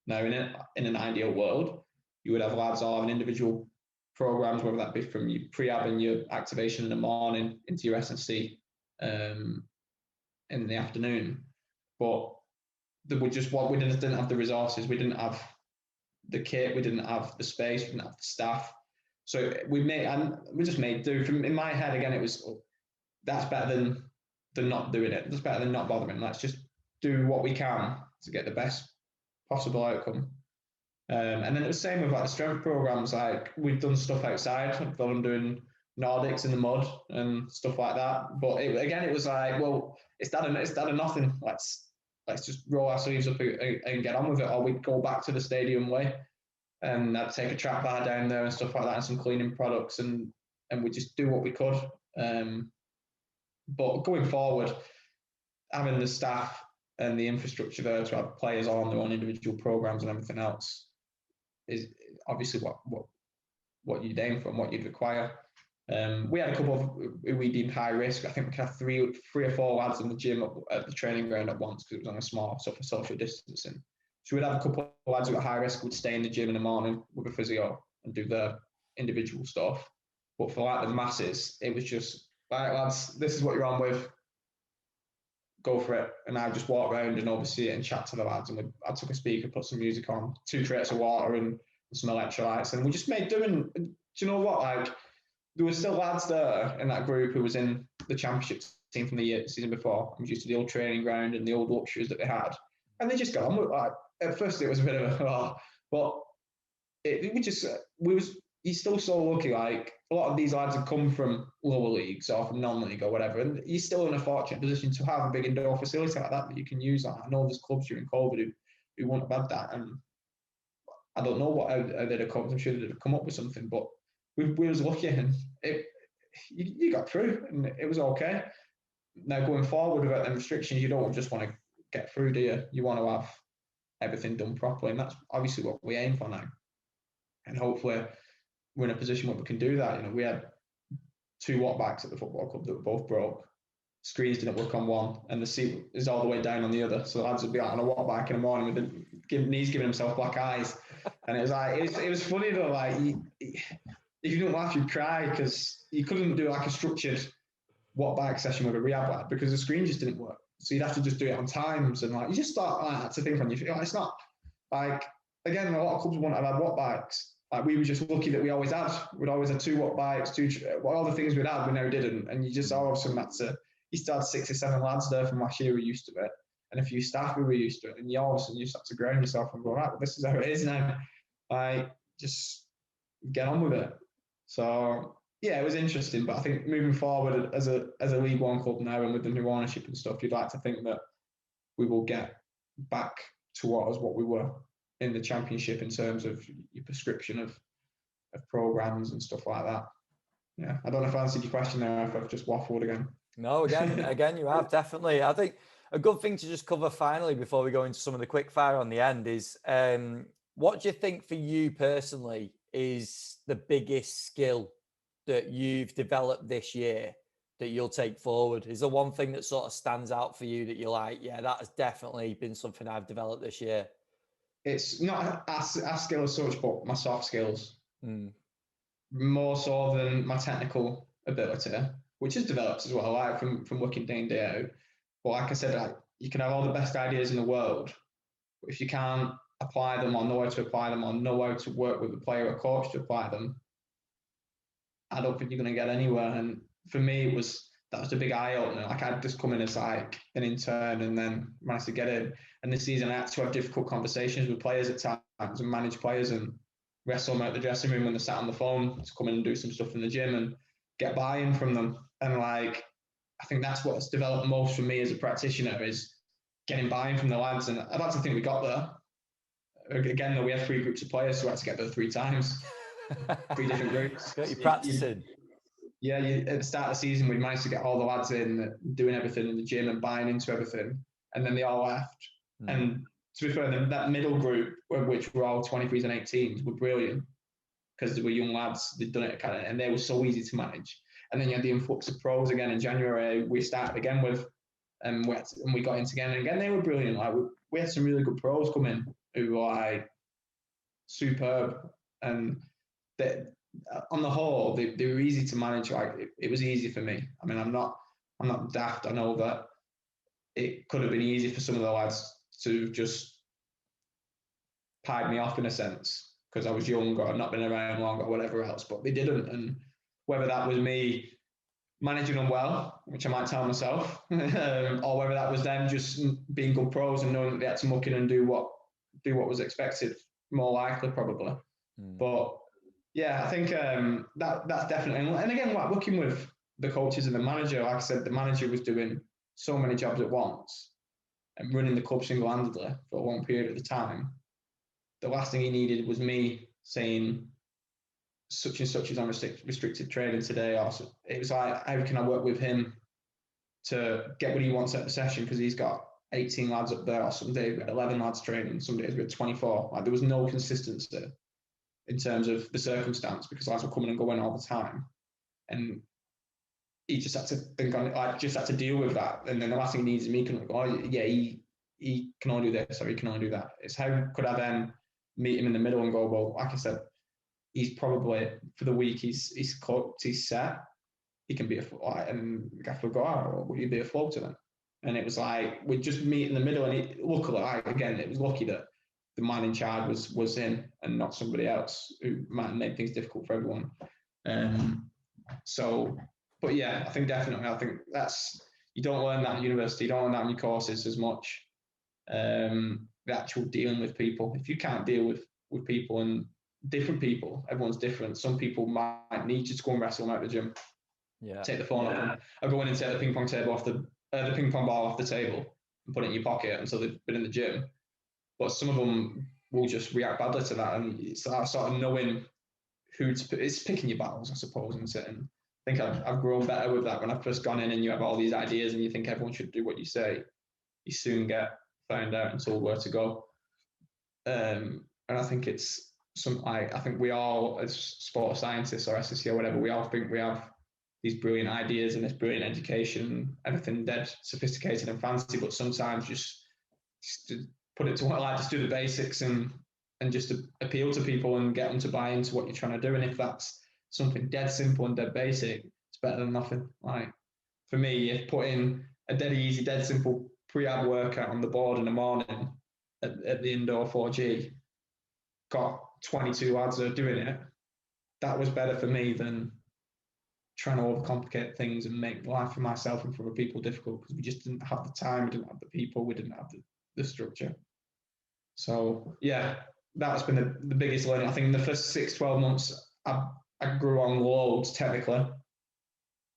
Now, in an ideal world, you would have lads all having individual programs, whether that be from your pre-ab and your activation in the morning into your S&C in the afternoon. But we didn't have the resources, we didn't have the kit, we didn't have the space, we didn't have the staff. So we just made do. In my head, again, it was, that's better than not doing it. That's better than not bothering. Let's just do what we can to get the best possible outcome. And then it was the same with like the strength programs. Like we've done stuff outside. I've gone doing Nordics in the mud and stuff like that. But it was like, well, it's that or nothing. Let's just roll our sleeves up and get on with it. Or we'd go back to the stadium way, and I'd take a trap bar down there and stuff like that, and some cleaning products, and we just do what we could. But going forward, having the staff and the infrastructure there to have players on their own individual programs and everything else is obviously what you'd aim for and what you'd require. We had a couple of who we deemed high risk. I think we could have three or four lads in the gym at the training ground at once because it was on a small, so for social distancing. So we'd have a couple of lads who were high risk would stay in the gym in the morning with a physio and do their individual stuff. But for like the masses, it was just, right, lads, this is what you're on with. Go for it. And I just walk around and oversee it and chat to the lads. And I took a speaker, put some music on, 2 crates of water and some electrolytes. And we just made doing, do you know what? Like, there were still lads there in that group who was in the championship team from the season before. I was used to the old training ground and the old luxuries that they had. And they just got on with it. Like, at first it was a bit of a, but you're still so lucky. Like, a lot of these lads have come from lower leagues or from non-league or whatever, and you're still in a fortunate position to have a big indoor facility like that you can use. I know there's clubs during COVID who wouldn't have had that, and I don't know how they'd have come. I'm sure they'd have come up with something, but we was lucky, and you got through, and it was okay. Now going forward without them restrictions, you don't just want to get through, do you? You want to have everything done properly, and that's obviously what we aim for now. And hopefully we're in a position where we can do that. You know, we had 2 walk bikes at the football club that were both broke. Screens didn't work on one, and the seat is all the way down on the other. So the lads would be out on a walk bike in the morning with knees giving himself black eyes. And it was like, it was funny though. Like, if you didn't laugh, you'd cry because you couldn't do like a structured walk bike session with a rehab lad because the screen just didn't work. So you'd have to just do it on times, and like you just start like to think on your feet. It's not like, again, a lot of clubs wouldn't have had walk bikes. Like, we were just lucky that we'd always had 2 walk bikes, all the things we'd had, we now didn't. And you just all of a sudden you still had 6 or 7 lads there from last year who were used to it, and a few staff who were used to it. And you all of a sudden you start to ground yourself and go, right, well, this is how it is now. Like, just get on with it. So yeah, it was interesting. But I think moving forward as a League One club now, and with the new ownership and stuff, you'd like to think that we will get back towards what we were in the Championship in terms of your prescription of programs and stuff like that. Yeah, I don't know if I answered your question there, if I've just waffled again. No, again, you have, definitely. I think a good thing to just cover finally before we go into some of the quick fire on the end is, what do you think for you personally is the biggest skill that you've developed this year that you'll take forward? Is there one thing that sort of stands out for you that you're like, yeah, that has definitely been something I've developed this year? It's not a skill as such, but my soft skills. More so than my technical ability, which is developed as well, like from working day in, day out. But like I said, like, you can have all the best ideas in the world, but if you can't apply them or know how to apply them or know how to work with a player or coach to apply them, I don't think you're going to get anywhere. And for me, that was the big eye opener. Like, I'd just come in as like an intern and then managed to get in. And this season I had to have difficult conversations with players at times and manage players and wrestle them out the dressing room when they're sat on the phone to come in and do some stuff in the gym and get buy-in from them. And like, I think that's what's developed most for me as a practitioner is getting buy-in from the lads. And I'd like to think we got there. Again, though, we had 3 groups of players, so we had to get there 3 times. 3 different groups. Got you practicing. At the start of the season, we managed to get all the lads in, doing everything in the gym and buying into everything. And then they all left. And to be fair, that middle group, which were all 23s and 18s, were brilliant because they were young lads. They'd done it and they were so easy to manage. And then you had the influx of pros again in January. We started again with, and we got into again. And again, they were brilliant. Like, we had some really good pros come in who were like superb. And on the whole, they were easy to manage. Like, it was easy for me. I mean, I'm not daft. I know that it could have been easy for some of the lads to just pipe me off in a sense because I was young or I'd not been around long or whatever else, but they didn't. And whether that was me managing them well, which I might tell myself, or whether that was them just being good pros and knowing that they had to muck in and do what was expected more likely probably. But yeah, I think that's definitely, and again, like working with the coaches and the manager, like I said, the manager was doing so many jobs at once and running the club single-handedly for a long period of the time. The last thing he needed was me saying such and such is on restricted training today. Or it was like, how can I work with him to get what he wants out of the session? Because he's got 18 lads up there, or some days we had 11 lads training, some days we had 24. Like there was no consistency in terms of the circumstance because lads were coming and going all the time. And he just had to think on it, like just had to deal with that. And then the last thing he needs is me can go, oh yeah, he can only do this or he can only do that. It's how could I then meet him in the middle and go, well, like I said, he's probably for the week he's cooked, he's set. He can be and the gaffer would go, oh, will you be a floater then? And it was like we just meet in the middle. And luckily, again, it was lucky that the man in charge was in and not somebody else who might make things difficult for everyone. So, but yeah, I think definitely. I think you don't learn that at university. You don't learn that in your courses as much. The actual dealing with people. If you can't deal with people and different people, everyone's different. Some people might need you to go and wrestle them out of the gym. Yeah. Take the phone off them. Or go in and take the ping pong table off the ping pong ball off the table and put it in your pocket until they've been in the gym. But some of them will just react badly to that, and it's that sort of knowing who to put. It's picking your battles, I suppose, isn't it? And I think I've grown better with that. When I've first gone in and you have all these ideas and you think everyone should do what you say, you soon get found out and told where to go. And I think it's I think we all, as sports scientists or SSC or whatever, we all think we have these brilliant ideas and this brilliant education, everything dead sophisticated and fancy, but sometimes just to put it to what I like, just do the basics and just to appeal to people and get them to buy into what you're trying to do. And if that's something dead simple and dead basic, it's better than nothing. Like for me, if putting a dead easy, dead simple pre-ab workout on the board in the morning at the indoor 4G, got 22 lads that are doing it, that was better for me than trying to overcomplicate things and make life for myself and for other people difficult, because we just didn't have the time, we didn't have the people, we didn't have the structure. So yeah, that's been the biggest learning. I think in the first 6-12 months, I grew on loads technically.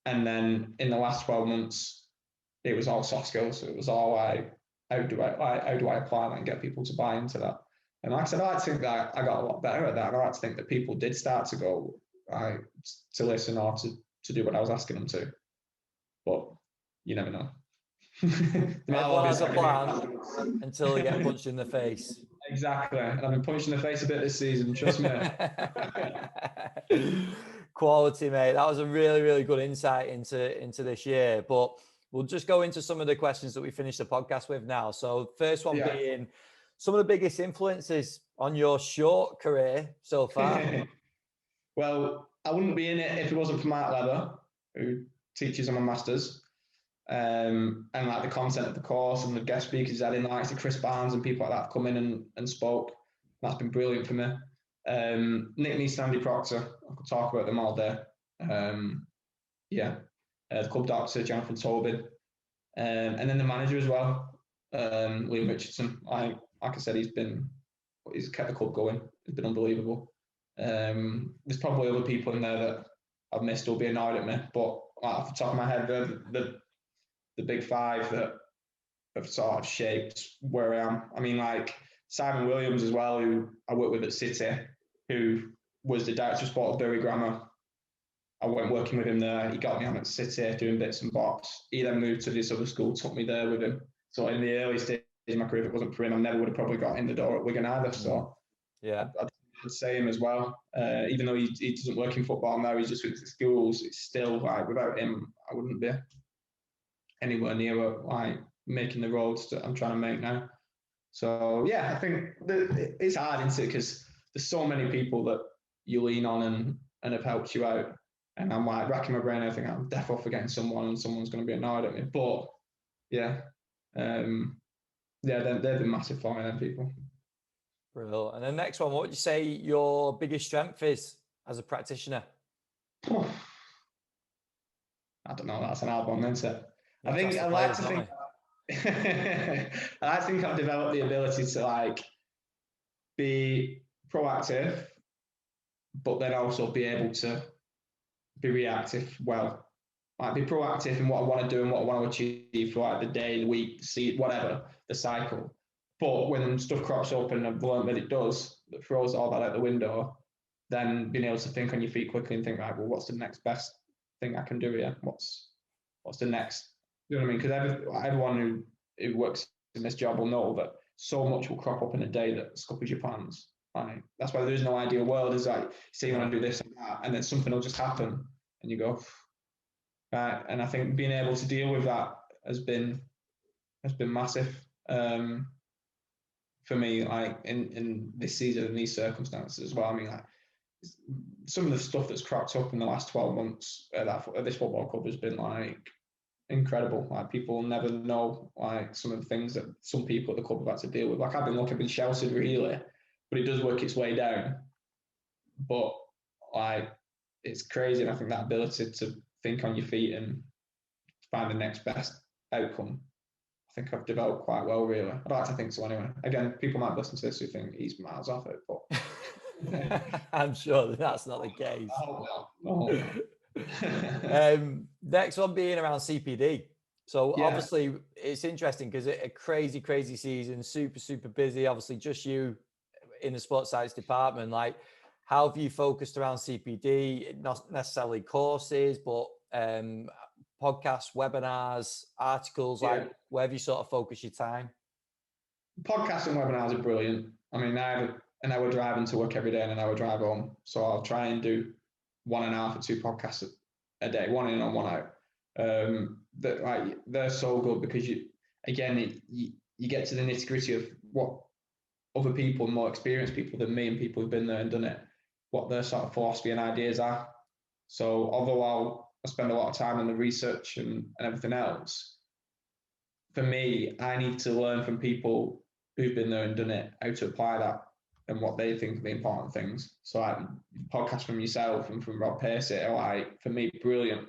And then in the last 12 months, it was all soft skills. So it was all like, how do I apply that and get people to buy into that? And like I said, I like to think that I got a lot better at that. And I like to think that people did start to go, to listen or to do what I was asking them to. But you never know. Everyone has a plan until they get punched in the face. Exactly. And I've been punched in the face a bit this season, trust me. Quality, mate. That was a really, really good insight into this year. But we'll just go into some of the questions that we finished the podcast with now. So first one being some of the biggest influences on your short career so far. Well, I wouldn't be in it if it wasn't for Mark Leather, who teaches on my masters. And like the content of the course and the guest speakers had in, like the Chris Barnes and people like that come in and spoke. That's been brilliant for me. Nick Neese, Andy Proctor, I could talk about them all day. The club doctor, Jonathan Tobin, and then the manager as well, Liam Richardson. Like I said, he's kept the club going. It's been unbelievable. There's probably other people in there that I've missed or be annoyed at me, but like, off the top of my head, the big five that have sort of shaped where I am. I mean, like Simon Williams as well, who I worked with at City, who was the director of sport of Bury Grammar. I went working with him there. He got me on at City doing bits and bobs. He then moved to this other school, took me there with him. So in the early stages of my career, if it wasn't for him, I never would have probably got in the door at Wigan either. So yeah, I'd say him as well. Even though he doesn't work in football now, he's just with the schools. It's still like without him, I wouldn't be anywhere near like making the roads that I'm trying to make now. So yeah, I think it's hard, isn't it? Because there's so many people that you lean on and have helped you out. And I'm like racking my brain. I think I'm definitely forgetting someone and someone's going to be annoyed at me. But yeah, they've been massive for me, them people. Brilliant. And the next one, what would you say your biggest strength is as a practitioner? I don't know. That's an hard one, isn't it? I like to think I've developed the ability to like be proactive, but then also be able to be reactive well. Like be proactive in what I want to do and what I want to achieve for like the day, the week, the whatever, the cycle. But when stuff crops up and I've learned that it does, that throws all that out the window, then being able to think on your feet quickly and think, right, well, what's the next best thing I can do here? What's the next? You know what I mean? Because everyone who works in this job will know that so much will crop up in a day that scuppers your plans. Right? That's why there is no ideal world. Is like, say you want to do this and that, and then something will just happen, and you go, right. And I think being able to deal with that has been massive for me. Like in this season and these circumstances as well. I mean, like some of the stuff that's cropped up in the last 12 months at this football club has been like incredible. Like people never know like some of the things that some people at the club have had to deal with. Like I've been sheltered really, but it does work its way down. But like it's crazy, and I think that ability to think on your feet and find the next best outcome, I think I've developed quite well, really. I'd like to think so anyway. Again, people might listen to this who think he's miles off it, but I'm sure that's not the case. Oh, Next one being around CPD. So yeah. obviously it's interesting because it's a crazy season, super busy. Obviously just you in the sports science department. Like, how have you focused around CPD? Not necessarily courses, but podcasts, webinars, articles. Like, where have you sort of focused your time? Podcasts and webinars are brilliant. I mean, I have an hour driving to work every day and an hour drive home. So I'll try and do 1.5 or 2 podcasts a day, one in and one out. They're so good because you get to the nitty gritty of what other people, more experienced people than me and people who've been there and done it, what their sort of philosophy and ideas are. So although I spend a lot of time on the research and everything else, for me, I need to learn from people who've been there and done it, how to apply that and what they think are the important things. So like podcasts from yourself and from Rob Pacey are like, for me, brilliant,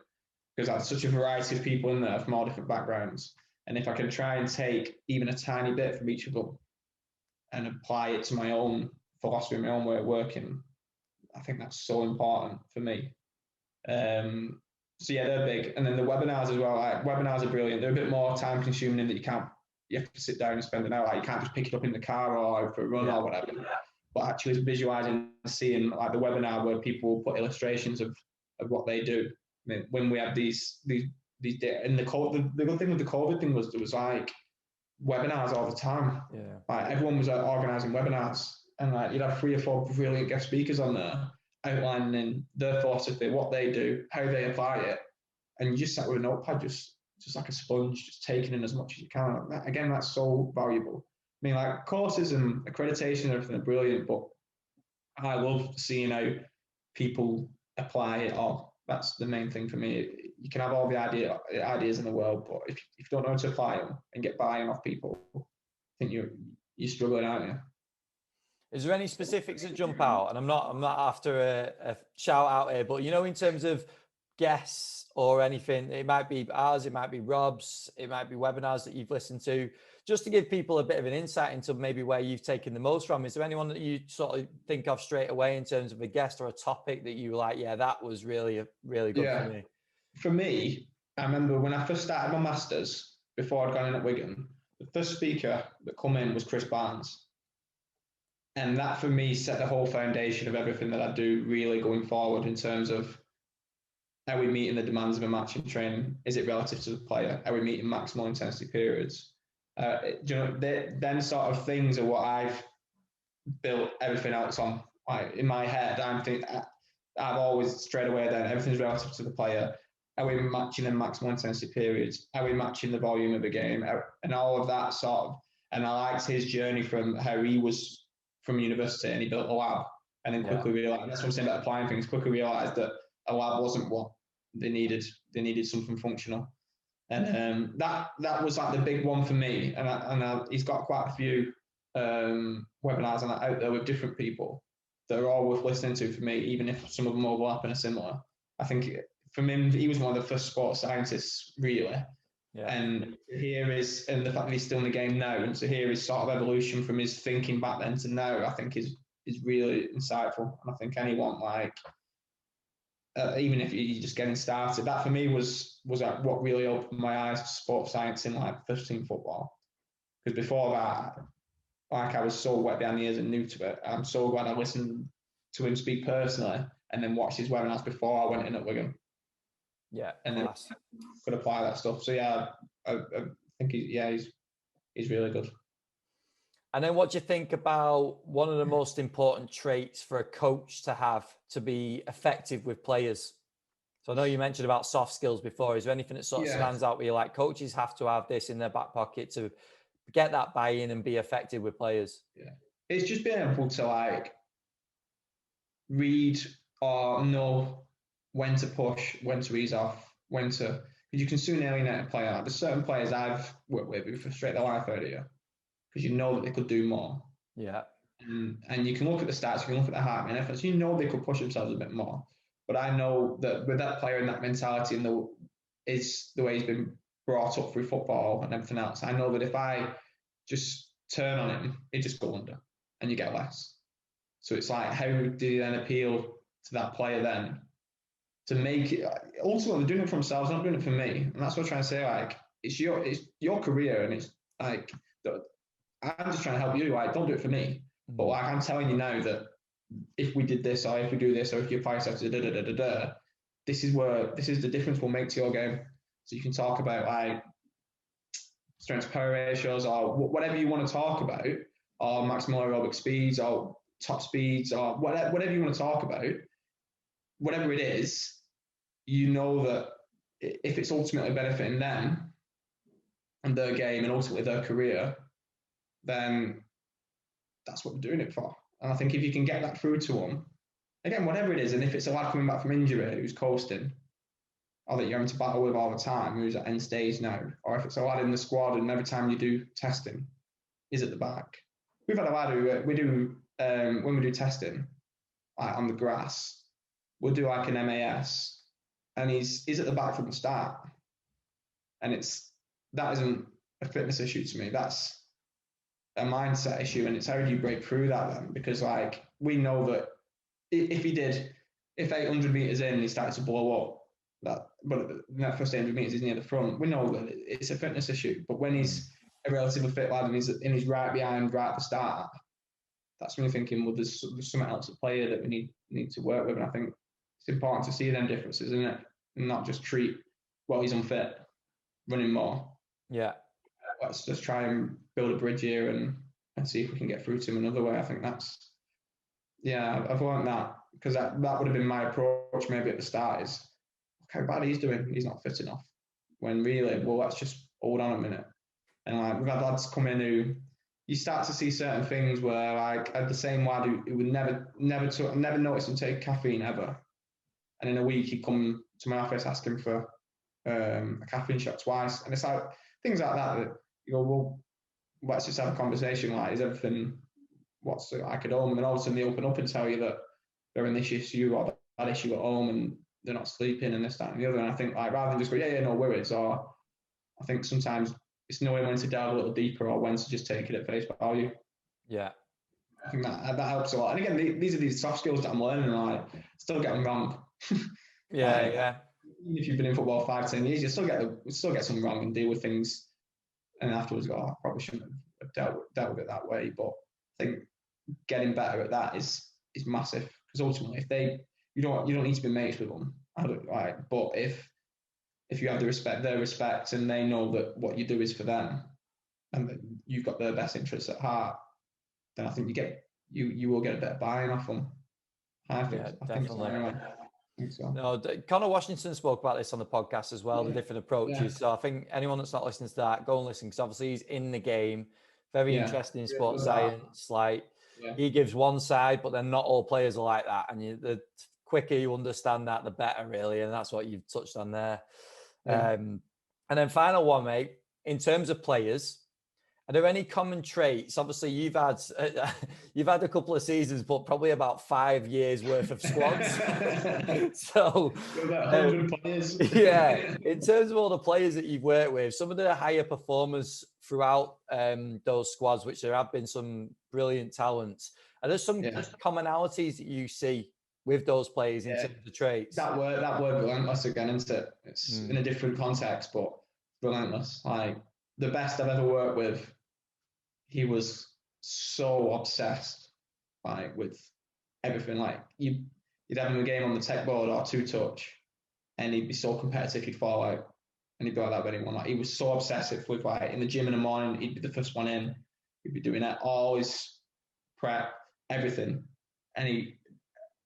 because there's such a variety of people in there from all different backgrounds. And if I can try and take even a tiny bit from each of them and apply it to my own philosophy, my own way of working, I think that's so important for me. So yeah, they're big. And then the webinars as well. Like, webinars are brilliant. They're a bit more time consuming in that you have to sit down and spend an hour. Like, you can't just pick it up in the car or for a run or whatever. But actually visualizing, seeing like the webinar where people will put illustrations of what they do. I mean, when we had these and the good thing with the COVID thing was there was like webinars all the time. Yeah. Like everyone was organizing webinars, and like you'd have 3 or 4 brilliant guest speakers on there outlining their philosophy, what they do, how they apply it, and you just sat with a notepad, just like a sponge, just taking in as much as you can. Again, that's so valuable. I mean, like courses and accreditation and everything are brilliant, but I love seeing how people apply it all. That's the main thing for me. You can have all the ideas in the world, but if you don't know how to apply them and get buy-in off people, I think you're struggling, aren't you? Is there any specifics that jump out? And I'm not after a shout out here, but in terms of guests or anything, it might be ours, it might be Rob's, it might be webinars that you've listened to, just to give people a bit of an insight into maybe where you've taken the most from. Is there anyone that you sort of think of straight away in terms of a guest or a topic that you were like, yeah, that was really good for me? For me, I remember when I first started my masters, before I'd gone in at Wigan, the first speaker that come in was Chris Barnes. And that for me set the whole foundation of everything that I do really going forward in terms of how we meet in the demands of a match in training. Is it relative to the player? How we meet in maximal intensity periods? Then sort of things are what I've built everything else on. Like in my head, I've always straight away then everything's relative to the player. Are we matching in maximal intensity periods? Are we matching the volume of the game? And all of that sort of. And I liked his journey from how he was from university and he built a lab, and then quickly realized, that's what I'm saying about applying things, quickly realized that a lab wasn't what they needed. They needed something functional. And that was like the big one for me. And he's got quite a few webinars and out there with different people that are all worth listening to for me, even if some of them overlap and are similar. I think from him, he was one of the first sports scientists, really. Yeah. And here and the fact that he's still in the game now, and to hear his sort of evolution from his thinking back then to now, I think is is really insightful. And I think anyone like, even if you're just getting started, that for me was like what really opened my eyes to sports science in like first team football. Because before that, like I was so wet behind the ears and new to it. I'm so glad I listened to him speak personally and then watched his webinars before I went in at Wigan. Yeah, and class. then could apply that stuff. So yeah, I think he's really good. And then what do you think about one of the most important traits for a coach to have to be effective with players? So I know you mentioned about soft skills before. Is there anything that sort of stands out where you're like, coaches have to have this in their back pocket to get that buy-in and be effective with players? Yeah, it's just being able to like read or know when to push, when to ease off, when to, because you can soon alienate a player. There's certain players I've worked with who frustrate the life out of you because you know that they could do more. Yeah. And you can look at the stats, you can look at the heart and efforts, you know they could push themselves a bit more. But I know that with that player and that mentality and is the way he's been brought up through football and everything else, I know that if I just turn on him, it just go under and you get less. So it's like, how do you then appeal to that player then to make it, ultimately they're doing it for themselves, not doing it for me. And that's what I'm trying to say, like, it's your career and it's like, I'm just trying to help you, like, don't do it for me. But like, I'm telling you now that if we did this or if we do this or if you apply yourself to this is the difference we'll make to your game. So you can talk about like strength power ratios or whatever you want to talk about, or maximal aerobic speeds or top speeds or whatever you want to talk about, whatever it is, you know that if it's ultimately benefiting them and their game and ultimately their career, then that's what we're doing it for. And I think if you can get that through to them, again, whatever it is, and if it's a lad coming back from injury who's coasting, or that you're having to battle with all the time, who's at end stage now, or if it's a lad in the squad and every time you do testing, is at the back. We've had a lad who we do, when we do testing, like on the grass, we'll do like an MAS, and he's at the back from the start. And that isn't a fitness issue to me. That's a mindset issue, and it's how do you break through that then? Because like we know that if 800 meters in he started to blow up, but in that first 800 meters he's near the front, we know that it's a fitness issue. But when he's a relatively fit lad and he's right behind right at the start, that's when you're thinking, well, there's something else at play that we need to work with. And I think it's important to see them differences, isn't it? And not just treat, well, he's unfit, running more. Yeah. Let's just try and build a bridge here and see if we can get through to him another way. I think that's, yeah, I've learned that because that would have been my approach maybe at the start is, look how bad he's doing. He's not fit enough. When really, well, let's just hold on a minute. And like we've had lads come in who you start to see certain things where like I had the same lad who would never notice him take caffeine ever. And in a week he'd come to my office asking for a caffeine shot twice. And it's like things like that you go, well, let's just have a conversation. Like, is everything what's it like at home? And then all of a sudden they open up and tell you that they're in this issue or that issue at home and they're not sleeping and this, that, and the other. And I think like rather than just go, yeah, no worries, or I think sometimes it's knowing when to delve a little deeper or when to just take it at face value. Yeah. I think that helps a lot. And again, these are these soft skills that I'm learning, and I still get them wrong. Yeah, yeah. Even if you've been in football 5-10 years, you still get something wrong and deal with things. And afterwards, go, I probably shouldn't have dealt with it that way. But I think getting better at that is massive because ultimately, if you don't need to be mates with them. But if you have their respect, and they know that what you do is for them, and that you've got their best interests at heart, then I think you will get a better buy-in off them. I think definitely. I think so. No, Connor Washington spoke about this on the podcast as well, the different approaches. Yeah. So I think anyone that's not listening to that, go and listen because obviously he's in the game, very interested in sports science. Like he gives one side, but then not all players are like that. And the quicker you understand that, the better, really. And that's what you've touched on there. Yeah. And then final one, mate, in terms of players, are there any common traits? Obviously, you've had a couple of seasons, but probably about 5 years worth of squads. So, about 100 players. Yeah, in terms of all the players that you've worked with, some of the higher performers throughout those squads, which there have been some brilliant talents. Are there some Yeah. commonalities that you see with those players in terms of traits? That word relentless again, isn't it? It's in a different context, but relentless. Like the best I've ever worked with, he was so obsessed, like with everything. Like you'd have him a game on the tech board or two touch, and he'd be so competitive, he'd fall out, and he'd be like that with anyone. Like he was so obsessive with like in the gym in the morning, he'd be the first one in, he'd be doing it, always prep, everything, and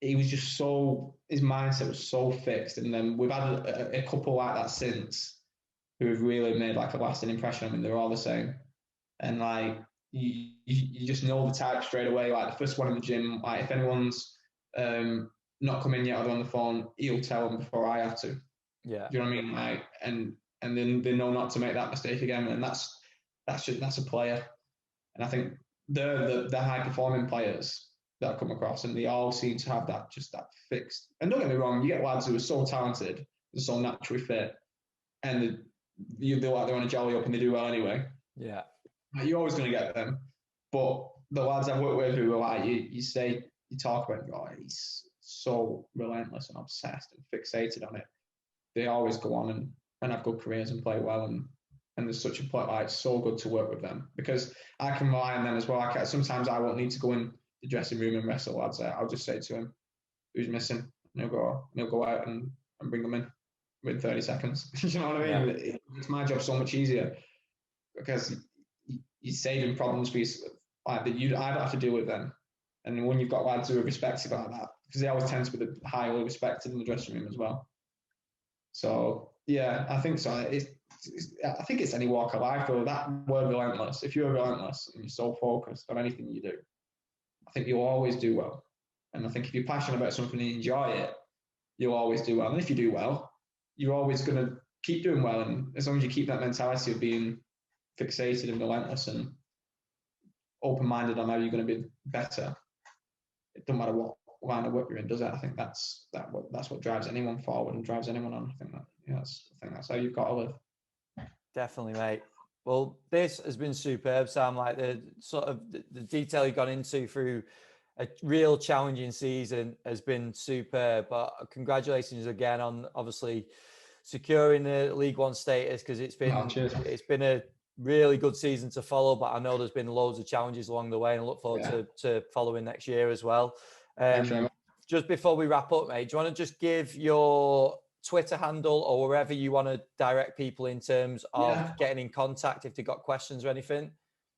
he was just so, his mindset was so fixed. And then we've had a couple like that since who have really made like a lasting impression. I mean, they're all the same. And like, you just know the type straight away. Like the first one in the gym, like if anyone's not come in yet or they're on the phone, he'll tell them before I have to. Yeah. Do you know what I mean? Like, and then they know not to make that mistake again. And that's a player. And I think they're the high performing players that I come across, and they all seem to have that fixed. And don't get me wrong, you get lads who are so talented and so naturally fit, and they're like they're on a jolly up and they do well anyway. Yeah, you're always going to get them. But the lads I've worked with who are like you talk about, oh, he's so relentless and obsessed and fixated on it. They always go on and have good careers and play well, and there's such a play, like it's so good to work with them because I can rely on them as well. Sometimes I won't need to go in the dressing room and wrestle lads. I'll just say to him, who's missing? And he'll go out and bring them in within 30 seconds. You know what I mean? Yeah. It's my job so much easier because you're saving problems for like that I don't have to deal with them. And when you've got lads who are respected like that, because they always tend to be the highly respected in the dressing room as well. So yeah, I think so. I think it's any walk of life though. That word relentless. If you're relentless and you're so focused on anything you do, I think you'll always do well. And I think if you're passionate about something and you enjoy it, you'll always do well. And if you do well, you're always going to keep doing well. And as long as you keep that mentality of being fixated and relentless and open-minded on how you're going to be better, it doesn't matter what line of work you're in, does it? I think that's what drives anyone forward and drives anyone on. I think that's how you've got to live. Definitely, mate. Well, this has been superb, Sam. Like the sort of the detail you've gone into through a real challenging season has been superb. But congratulations again on obviously securing the League One status, because it's been a really good season to follow. But I know there's been loads of challenges along the way, and I look forward to following next year as well. Just before we wrap up, mate, do you want to just give your Twitter handle or wherever you want to direct people in terms of getting in contact if they've got questions or anything?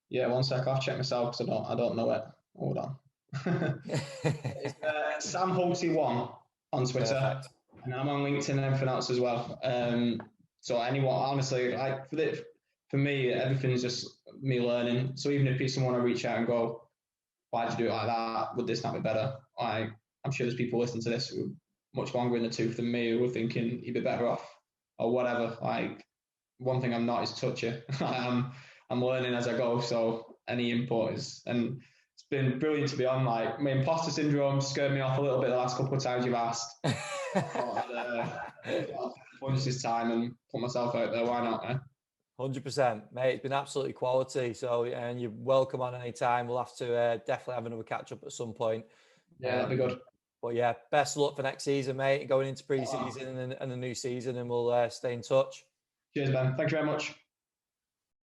Yeah, one sec. I'll check myself because I don't know it. Hold on. It's Sam Holty1 on Twitter. Perfect. And I'm on LinkedIn and everything else as well. So anyone, honestly, like for me, everything's just me learning. So even if someone want to reach out and go, why'd you do it like that? Would this not be better? I'm sure there's people listening to this who are much longer in the tooth than me who are thinking you'd be better off or whatever. Like one thing I'm not is touchy. I'm learning as I go. So any input is, and it's been brilliant to be on. Like my imposter syndrome scared me off a little bit the last couple of times you've asked. Punch this time and put myself out there. Why not? 100%, mate. It's been absolutely quality. So, and you're welcome on any time. We'll have to definitely have another catch up at some point. Yeah, that'd be good. But yeah, best of luck for next season, mate. Going into pre-season and the new season, and we'll stay in touch. Cheers, Ben. Thank you very much.